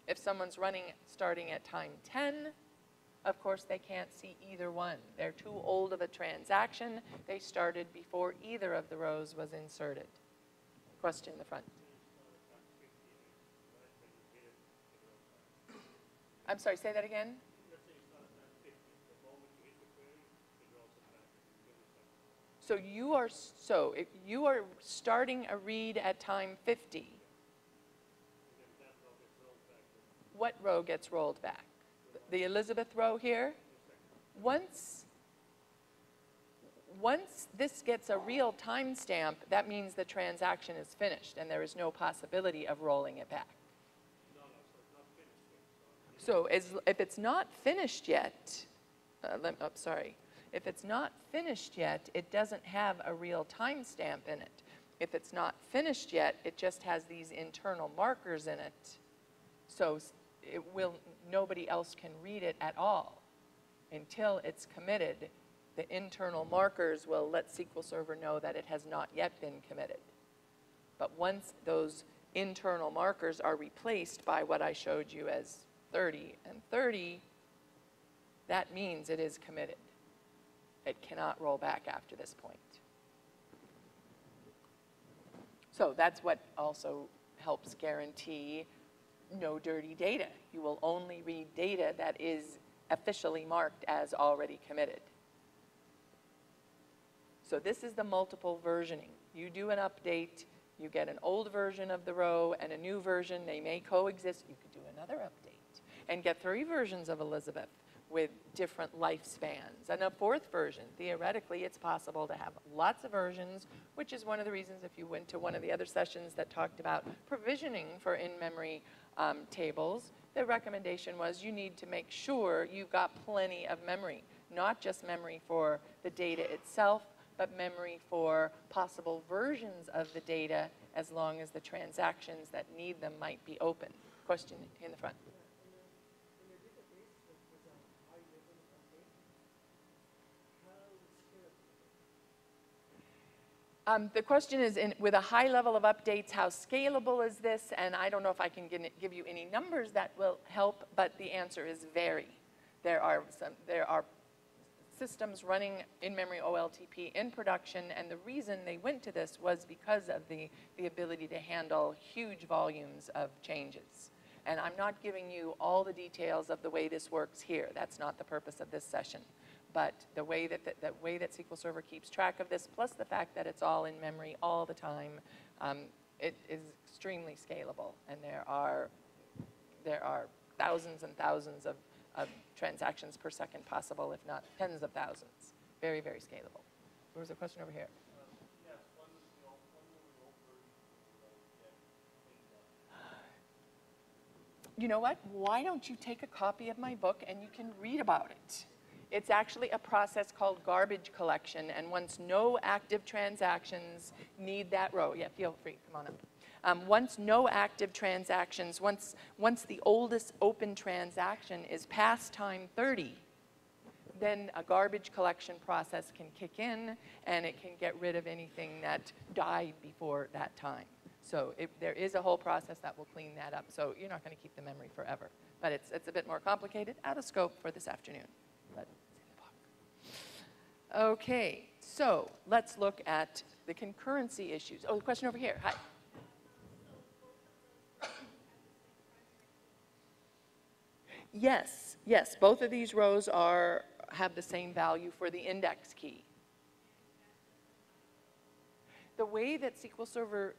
If someone's running starting at time 10, of course they can't see either one. They're too old of a transaction. They started before either of the rows was inserted. Question in the front. I'm sorry, say that again? So if you are starting a read at time 50, what row gets rolled back? The Elizabeth row here? Once this gets a real timestamp, that means the transaction is finished and there is no possibility of rolling it back. So if it's not finished yet, if it's not finished yet, it doesn't have a real timestamp in it. If it's not finished yet, it just has these internal markers in it. So nobody else can read it at all. Until it's committed, the internal markers will let SQL Server know that it has not yet been committed. But once those internal markers are replaced by what I showed you as 30 and 30, that means it is committed. It cannot roll back after this point. So that's what also helps guarantee no dirty data. You will only read data that is officially marked as already committed. So this is the multiple versioning. You do an update, you get an old version of the row and a new version. They may coexist. You could do another update and get 3 versions of Elizabeth with different lifespans. And a 4th version, theoretically, it's possible to have lots of versions, which is one of the reasons if you went to one of the other sessions that talked about provisioning for in-memory tables, the recommendation was you need to make sure you've got plenty of memory, not just memory for the data itself, but memory for possible versions of the data as long as the transactions that need them might be open. Question in the front. The question is, with a high level of updates, how scalable is this? And I don't know if I can give you any numbers that will help, but the answer is very, there are systems running in-memory OLTP in production, and the reason they went to this was because of the ability to handle huge volumes of changes. And I'm not giving you all the details of the way this works here. That's not the purpose of this session. But the way that SQL Server keeps track of this, plus the fact that it's all in memory all the time, it is extremely scalable. And there are thousands and thousands of transactions per second possible, if not tens of thousands. Very, very scalable. There was a question over here. Yes, when will the old version get cleaned up? You know what? Why don't you take a copy of my book and you can read about it? It's actually a process called garbage collection, and once no active transactions need that row, yeah, feel free, come on up. Once no active transactions, once the oldest open transaction is past time 30, then a garbage collection process can kick in and it can get rid of anything that died before that time. So there is a whole process that will clean that up. So you're not going to keep the memory forever. But it's a bit more complicated, out of scope for this afternoon. But it's in the book. Okay, so let's look at the concurrency issues. Oh, the question over here. Hi. Yes, yes, both of these rows have the same value for the index key. The way that SQL Server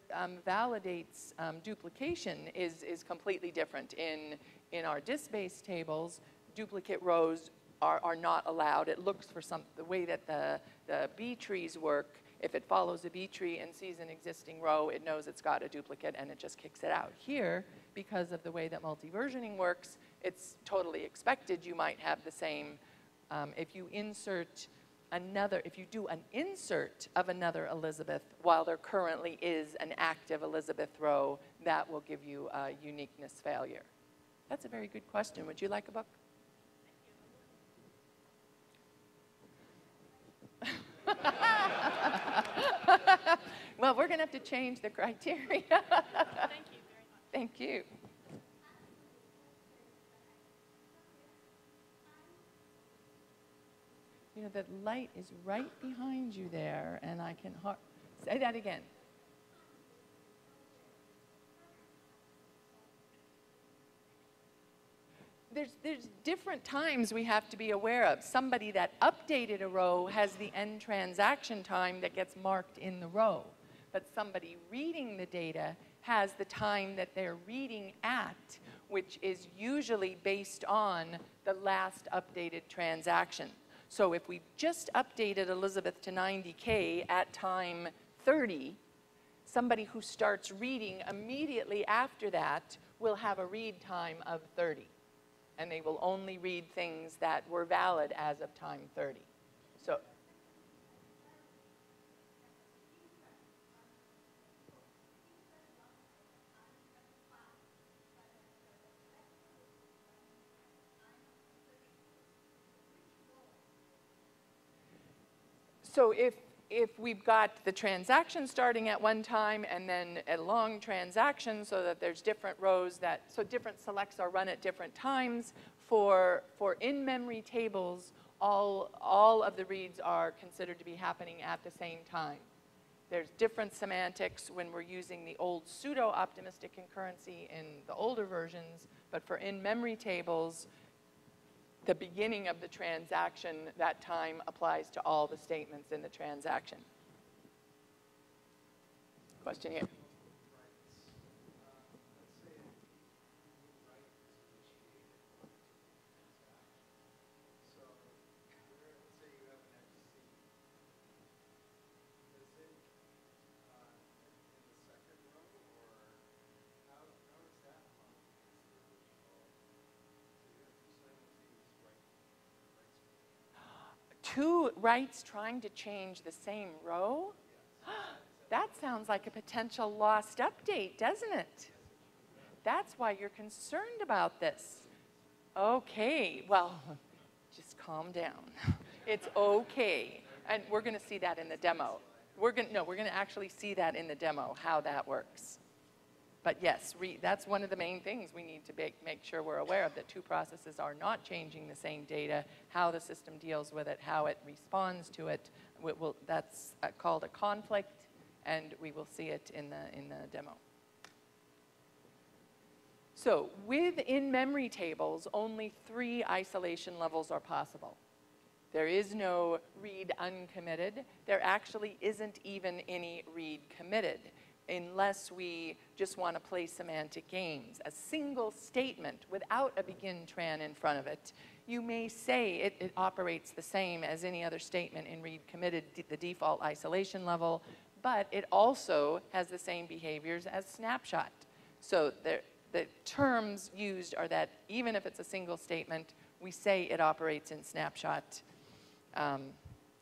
validates duplication is completely different. In our disk-based tables, duplicate rows are not allowed. It looks for the way that the B trees work. If it follows a B tree and sees an existing row, it knows it's got a duplicate and it just kicks it out. Here, because of the way that multi-versioning works, it's totally expected you might have the same. If you do an insert of another Elizabeth while there currently is an active Elizabeth row, that will give you a uniqueness failure. That's a very good question. Would you like a book? Well, we're going to have to change the criteria. Thank you very much. Thank you. You know, the light is right behind you there, and I can say that again. There's different times we have to be aware of. Somebody that updated a row has the end transaction time that gets marked in the row. But somebody reading the data has the time that they're reading at, which is usually based on the last updated transaction. So if we just updated Elizabeth to 90K at time 30, somebody who starts reading immediately after that will have a read time of 30. And they will only read things that were valid as of time 30. So if we've got the transaction starting at one time and then a long transaction so that there's different rows so different selects are run at different times, for in-memory tables, all of the reads are considered to be happening at the same time. There's different semantics when we're using the old pseudo-optimistic concurrency in the older versions, but for in-memory tables, the beginning of the transaction, that time applies to all the statements in the transaction. Question here. Two writes trying to change the same row? That sounds like a potential lost update, doesn't it? That's why you're concerned about this. Okay, well, just calm down. It's okay. And we're going to see that in the demo. We're going to actually see that in the demo, how that works. But yes, that's one of the main things we need to make sure we're aware of, that two processes are not changing the same data, how the system deals with it, how it responds to it. That's called a conflict, and we will see it in the demo. So with in-memory tables, only 3 isolation levels are possible. There is no read uncommitted. There actually isn't even any read committed, unless we just want to play semantic games. A single statement without a begin tran in front of it, you may say it operates the same as any other statement in read committed, the default isolation level, but it also has the same behaviors as snapshot. So the terms used are that even if it's a single statement, we say it operates in snapshot,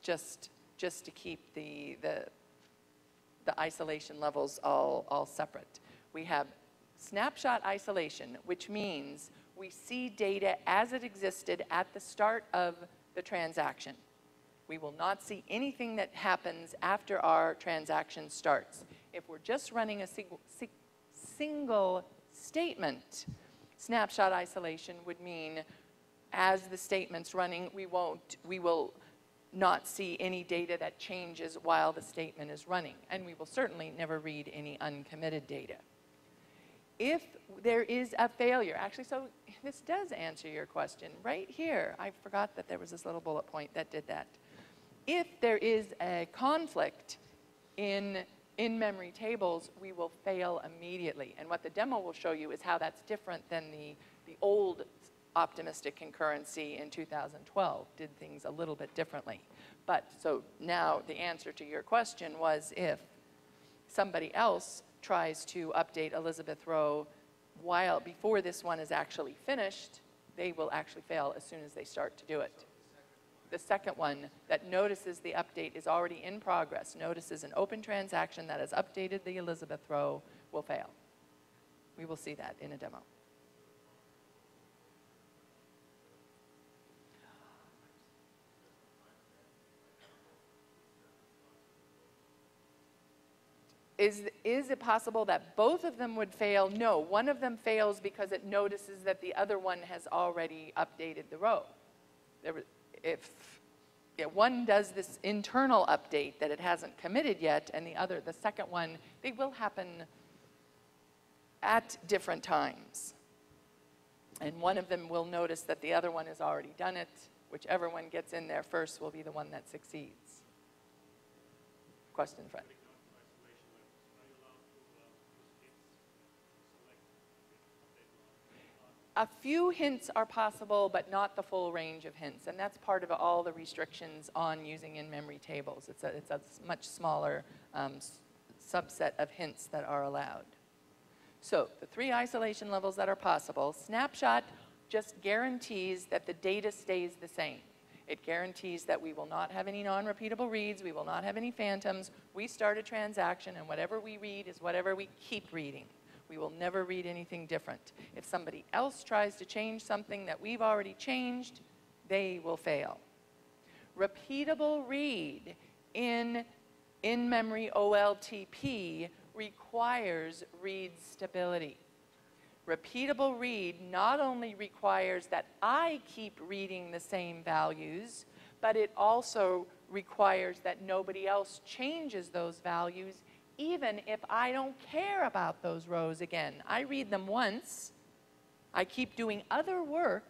just to keep the isolation levels all separate. We have snapshot isolation, which means we see data as it existed at the start of the transaction. We will not see anything that happens after our transaction starts. If we're just running a single statement, snapshot isolation would mean as the statement's running, we will not see any data that changes while the statement is running, and we will certainly never read any uncommitted data. If there is a failure, actually, so this does answer your question. Right here, I forgot that there was this little bullet point that did that. If there is a conflict in memory tables, we will fail immediately. And what the demo will show you is how that's different than the old optimistic concurrency in 2012 did things a little bit differently. But so now the answer to your question was, if somebody else tries to update Elizabeth Row before this one is actually finished, they will actually fail as soon as they start to do it. The second one that notices the update is already in progress, notices an open transaction that has updated the Elizabeth Row, will fail. We will see that in a demo. Is it possible that both of them would fail? No, one of them fails because it notices that the other one has already updated the row. If one does this internal update that it hasn't committed yet, and the second one, they will happen at different times. And one of them will notice that the other one has already done it. Whichever one gets in there first will be the one that succeeds. Question, Fred? A few hints are possible, but not the full range of hints. And that's part of all the restrictions on using in-memory tables. It's a much smaller subset of hints that are allowed. So the 3 isolation levels that are possible. Snapshot just guarantees that the data stays the same. It guarantees that we will not have any non-repeatable reads. We will not have any phantoms. We start a transaction, and whatever we read is whatever we keep reading. We will never read anything different. If somebody else tries to change something that we've already changed, they will fail. Repeatable read in InMemory OLTP requires read stability. Repeatable read not only requires that I keep reading the same values, but it also requires that nobody else changes those values, even if I don't care about those rows again. I read them once, I keep doing other work,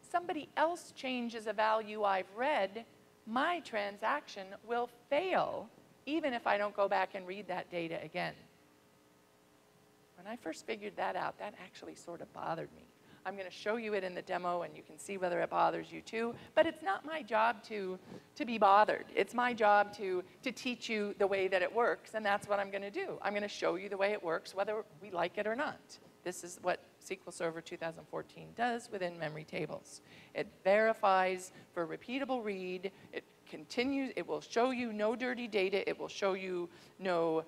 somebody else changes a value I've read, my transaction will fail, even if I don't go back and read that data again. When I first figured that out, that actually sort of bothered me. I'm going to show you it in the demo, and you can see whether it bothers you too. But it's not my job to be bothered. It's my job to teach you the way that it works, and that's what I'm going to do. I'm going to show you the way it works, whether we like it or not. This is what SQL Server 2014 does with in-memory tables. It verifies for repeatable read. It continues. It will show you no dirty data. It will show you no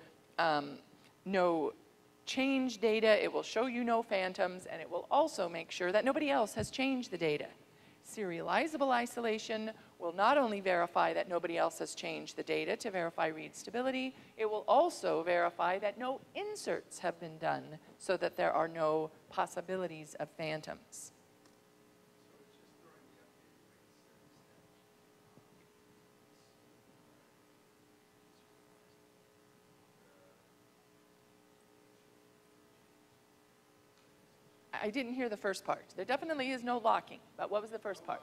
change data, it will show you no phantoms, and it will also make sure that nobody else has changed the data. Serializable isolation will not only verify that nobody else has changed the data to verify read stability, it will also verify that no inserts have been done so that there are no possibilities of phantoms. I didn't hear the first part. There definitely is no locking, but what was the first part?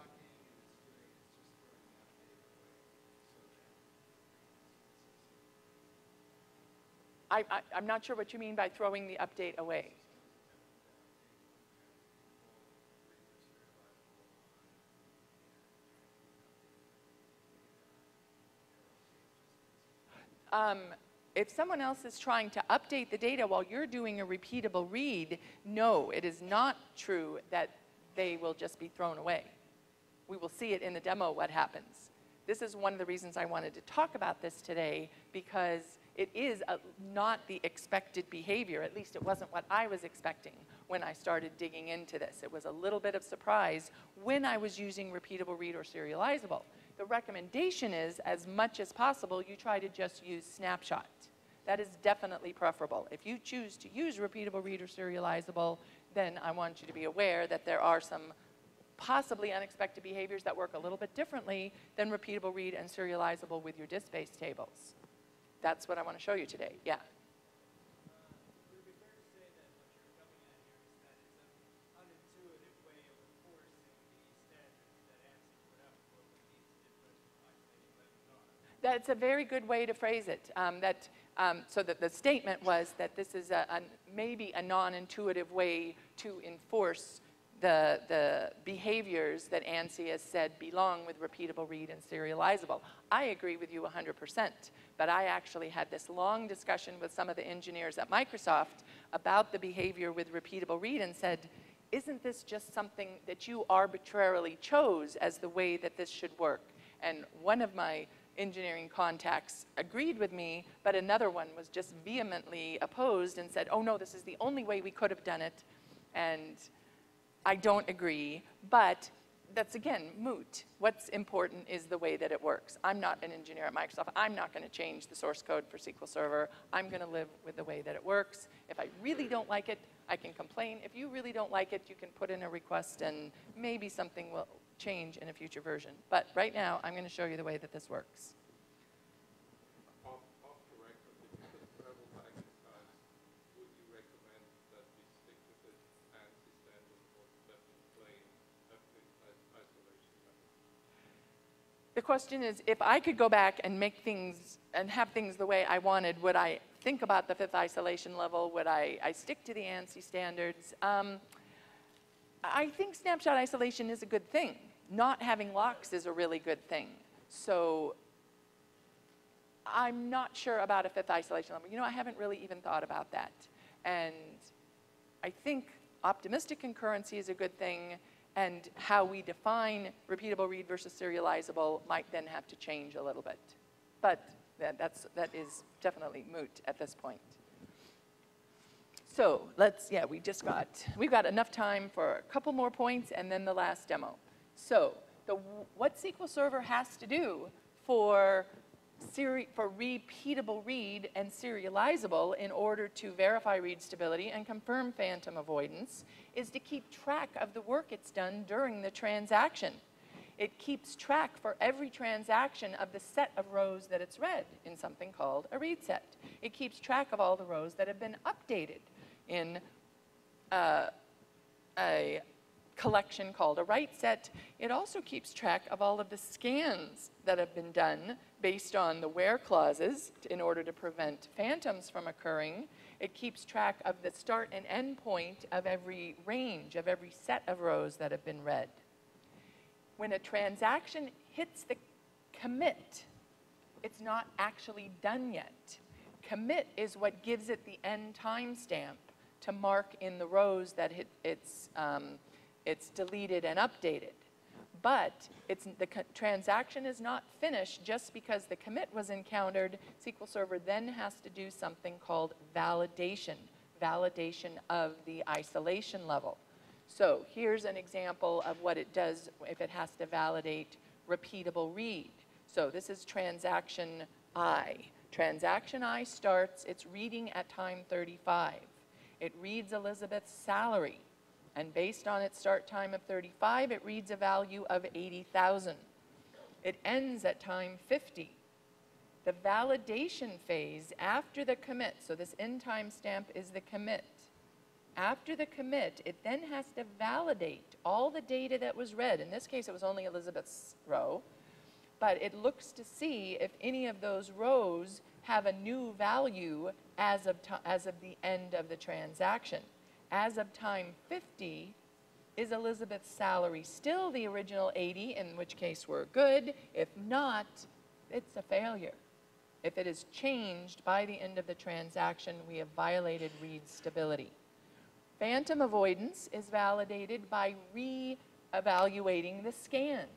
I'm not sure what you mean by throwing the update away. If someone else is trying to update the data while you're doing a repeatable read, no, it is not true that they will just be thrown away. We will see it in the demo what happens. This is one of the reasons I wanted to talk about this today, because it is not the expected behavior. At least it wasn't what I was expecting when I started digging into this. It was a little bit of surprise when I was using repeatable read or serializable. The recommendation is, as much as possible, you try to just use snapshot. That is definitely preferable. If you choose to use repeatable read or serializable, then I want you to be aware that there are some possibly unexpected behaviors that work a little bit differently than repeatable read and serializable with your disk-based tables. That's what I want to show you today. Yeah. Would it be fair to say that what you're coming at here is that it's an unintuitive way of enforcing the standards that ANSI put out for what these different isolation levels are? That's a very good way to phrase it. So that the statement was that this is maybe a non-intuitive way to enforce the behaviors that ANSI has said belong with repeatable read and serializable. I agree with you 100%, but I actually had this long discussion with some of the engineers at Microsoft about the behavior with repeatable read and said, isn't this just something that you arbitrarily chose as the way that this should work? And one of my engineering contacts agreed with me, but another one was just vehemently opposed and said, oh no, this is the only way we could have done it. And I don't agree, but that's again moot. What's important is the way that it works. I'm not an engineer at Microsoft. I'm not going to change the source code for SQL Server. I'm going to live with the way that it works. If I really don't like it, I can complain. If you really don't like it, you can put in a request and maybe something will change in a future version. But right now, I'm going to show you the way that this works. Off the record, if you could travel back in time, would you recommend that we stick with the ANSI standard or that we plain isolation level? The question is, if I could go back and make things and have things the way I wanted, would I think about the 5th isolation level? Would I stick to the ANSI standards? I think snapshot isolation is a good thing. Not having locks is a really good thing. So I'm not sure about a 5th isolation level. You know, I haven't really even thought about that. And I think optimistic concurrency is a good thing, and how we define repeatable read versus serializable might then have to change a little bit. But that is definitely moot at this point. So we've got enough time for a couple more points and then the last demo. So what SQL Server has to do for repeatable read and serializable in order to verify read stability and confirm phantom avoidance is to keep track of the work it's done during the transaction. It keeps track for every transaction of the set of rows that it's read in something called a read set. It keeps track of all the rows that have been updated in a collection called a write set. It also keeps track of all of the scans that have been done based on the where clauses in order to prevent phantoms from occurring. It keeps track of the start and end point of every range, of every set of rows that have been read. When a transaction hits the commit, it's not actually done yet. Commit is what gives it the end timestamp to mark in the rows that it's deleted and updated. But the transaction is not finished just because the commit was encountered. SQL Server then has to do something called validation of the isolation level. So here's an example of what it does if it has to validate repeatable read. So this is transaction I. Transaction I starts, it's reading at time 35. It reads Elizabeth's salary, and based on its start time of 35, it reads a value of 80,000. It ends at time 50. The validation phase after the commit, so this end timestamp is the commit. After the commit, it then has to validate all the data that was read. In this case, it was only Elizabeth's row, but it looks to see if any of those rows have a new value as of the end of the transaction. As of time 50, is Elizabeth's salary still the original 80, in which case we're good? If not, it's a failure. If it is changed by the end of the transaction, we have violated read stability. Phantom avoidance is validated by re-evaluating the scans.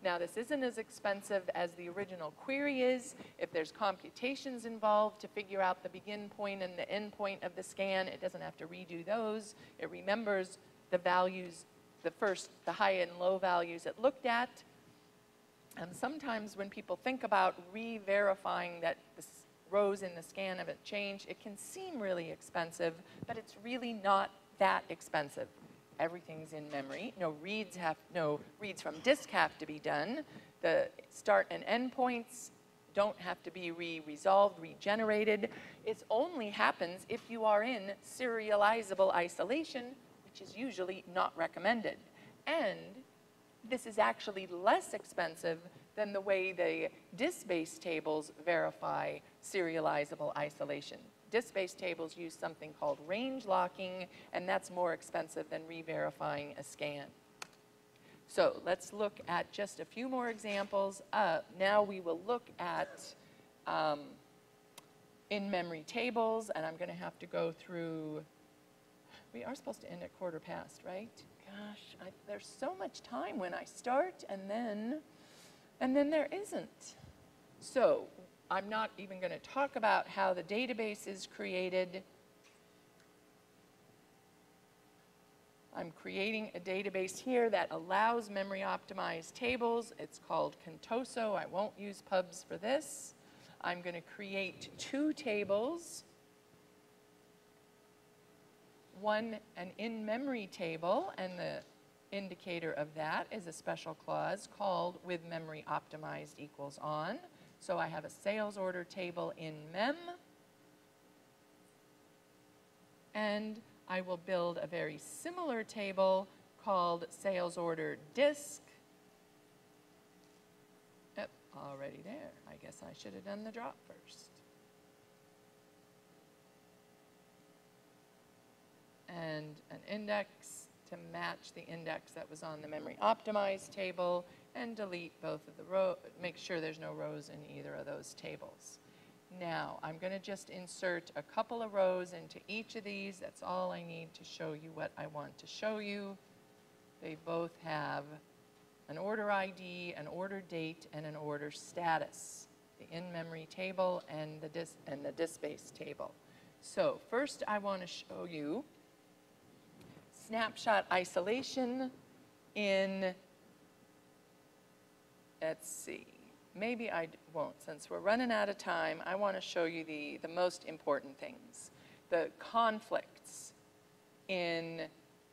Now, this isn't as expensive as the original query is. If there's computations involved to figure out the begin point and the end point of the scan, it doesn't have to redo those. It remembers the values, the high and low values it looked at. And sometimes when people think about re-verifying that the rows in the scan haven't changed, it can seem really expensive, but it's really not that expensive. Everything's in memory. No reads from disk have to be done. The start and end points don't have to be resolved, regenerated. It only happens if you are in serializable isolation, which is usually not recommended. And this is actually less expensive than the way the disk-based tables verify serializable isolation. Disk-based tables use something called range locking, and that's more expensive than re-verifying a scan. So let's look at just a few more examples. Now we will look at in-memory tables, and I'm going to have to go through. We are supposed to end at 1:15, right? Gosh, there's so much time when I start, and then there isn't. So I'm not even going to talk about how the database is created. I'm creating a database here that allows memory optimized tables. It's called Contoso. I won't use pubs for this. I'm going to create 2 tables. One, an in-memory table, and the indicator of that is a special clause called with memory optimized equals on. So I have a sales order table in mem, and I will build a very similar table called sales order disk. Yep, already there. I guess I should have done the drop first. And an index to match the index that was on the memory optimized table, and delete both of the rows, make sure there's no rows in either of those tables. Now, I'm going to just insert a couple of rows into each of these. That's all I need to show you what I want to show you. They both have an order ID, an order date, and an order status. The in-memory table and the disk-based table. So first I want to show you snapshot isolation in, let's see, maybe I won't. Since we're running out of time, I want to show you the most important things. The conflicts in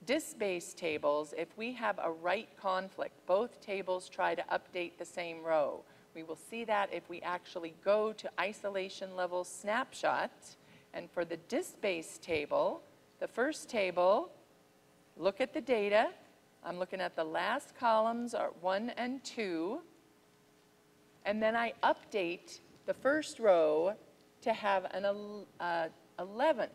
disk-based tables. If we have a write conflict, both tables try to update the same row. We will see that if we actually go to isolation level snapshot. And for the disk-based table, the first table, look at the data. I'm looking at the last columns are 1 and 2. And then I update the first row to have an 11.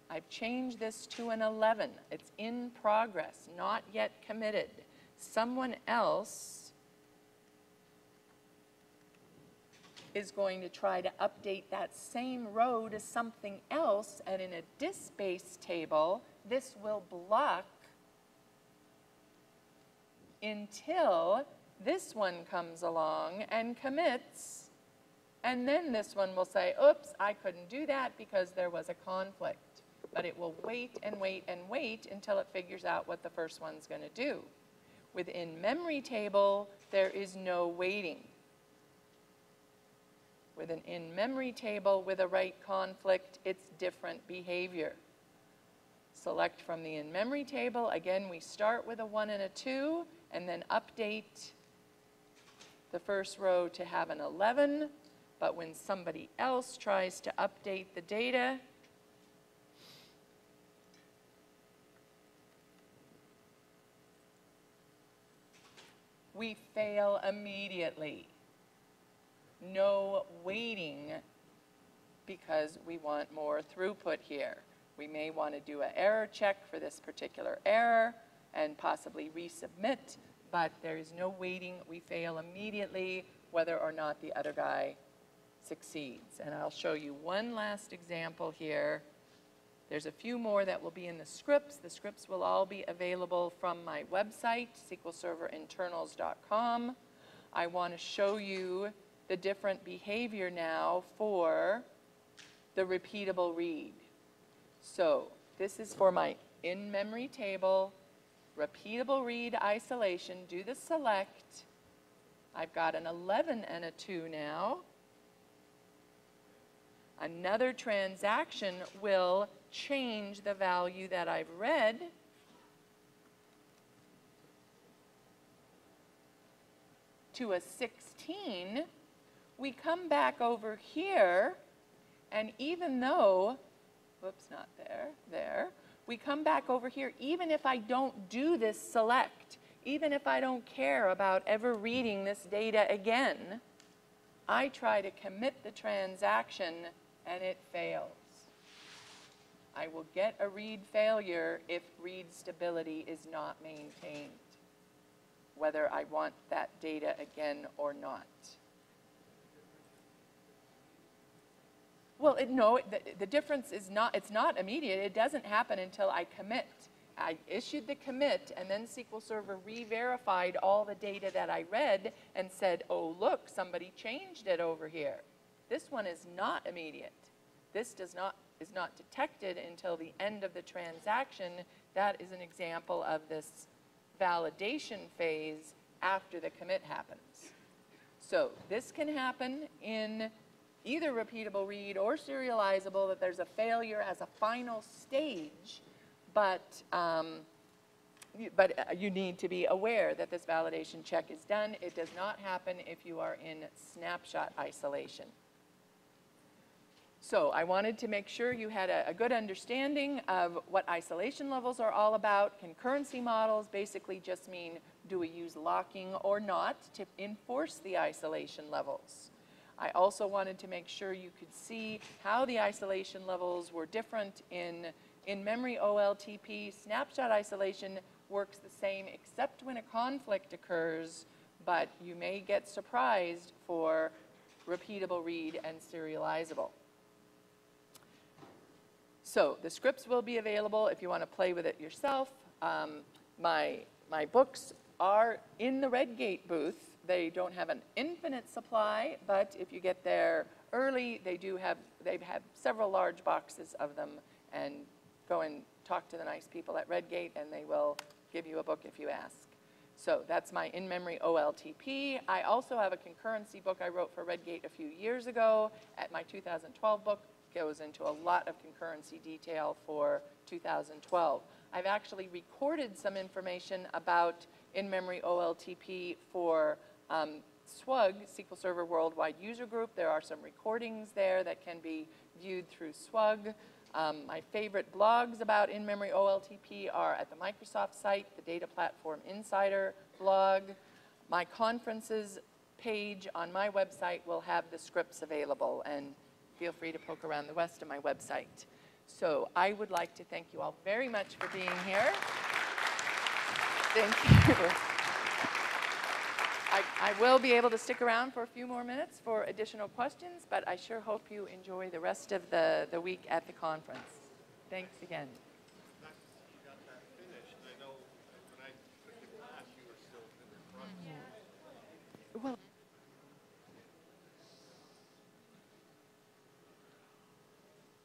I've changed this to an 11. It's in progress, not yet committed. Someone else is going to try to update that same row to something else, and in a disk-based table, this will block until this one comes along and commits, and then this one will say, oops, I couldn't do that because there was a conflict. But it will wait and wait and wait until it figures out what the first one's going to do. Within memory table, there is no weighting. With an in-memory table with a right conflict, it's different behavior. Select from the in-memory table. Again, we start with a 1 and a 2, and then update the first row to have an 11. But when somebody else tries to update the data, we fail immediately. No waiting because we want more throughput here. We may want to do an error check for this particular error and possibly resubmit, but there is no waiting. We fail immediately whether or not the other guy succeeds. And I'll show you one last example here. There's a few more that will be in the scripts. The scripts will all be available from my website, SQLServerInternals.com. I want to show you the different behavior now for the repeatable read. So this is for my in-memory table, repeatable read isolation. Do the select. I've got an 11 and a 2 now. Another transaction will change the value that I've read to a 16. We come back over here, and even though, whoops, not there, there, we come back over here, even if I don't do this select, even if I don't care about ever reading this data again, I try to commit the transaction and it fails. I will get a read failure if read stability is not maintained, whether I want that data again or not. Well, the difference is not, it's not immediate. It doesn't happen until I commit. I issued the commit, and then SQL Server re-verified all the data that I read and said, oh, look, somebody changed it over here. This one is not immediate. This is not detected until the end of the transaction. That is an example of this validation phase after the commit happens. So this can happen in either repeatable read or serializable, that there's a failure as a final stage, but you need to be aware that this validation check is done. It does not happen if you are in snapshot isolation. So I wanted to make sure you had a good understanding of what isolation levels are all about. Concurrency models basically just mean, do we use locking or not to enforce the isolation levels? I also wanted to make sure you could see how the isolation levels were different in InMemory OLTP. Snapshot isolation works the same except when a conflict occurs, but you may get surprised for repeatable read and serializable. So the scripts will be available if you want to play with it yourself. My books are in the Redgate booth. They don't have an infinite supply, but if you get there early, they have several large boxes of them, and go and talk to the nice people at Redgate and they will give you a book if you ask. So that's my InMemory OLTP. I also have a concurrency book I wrote for Redgate a few years ago. At my 2012 book, goes into a lot of concurrency detail for 2012. I've actually recorded some information about InMemory OLTP for SWG, SQL Server Worldwide User Group. There are some recordings there that can be viewed through SWG. My favorite blogs about InMemory OLTP are at the Microsoft site, the Data Platform Insider blog. My conferences page on my website will have the scripts available, and feel free to poke around the rest of my website. So I would like to thank you all very much for being here. Thank you. I will be able to stick around for a few more minutes for additional questions, but I sure hope you enjoy the rest of the week at the conference. Thanks again. You got that finished. I know when I took the class, you were still in the front. Well.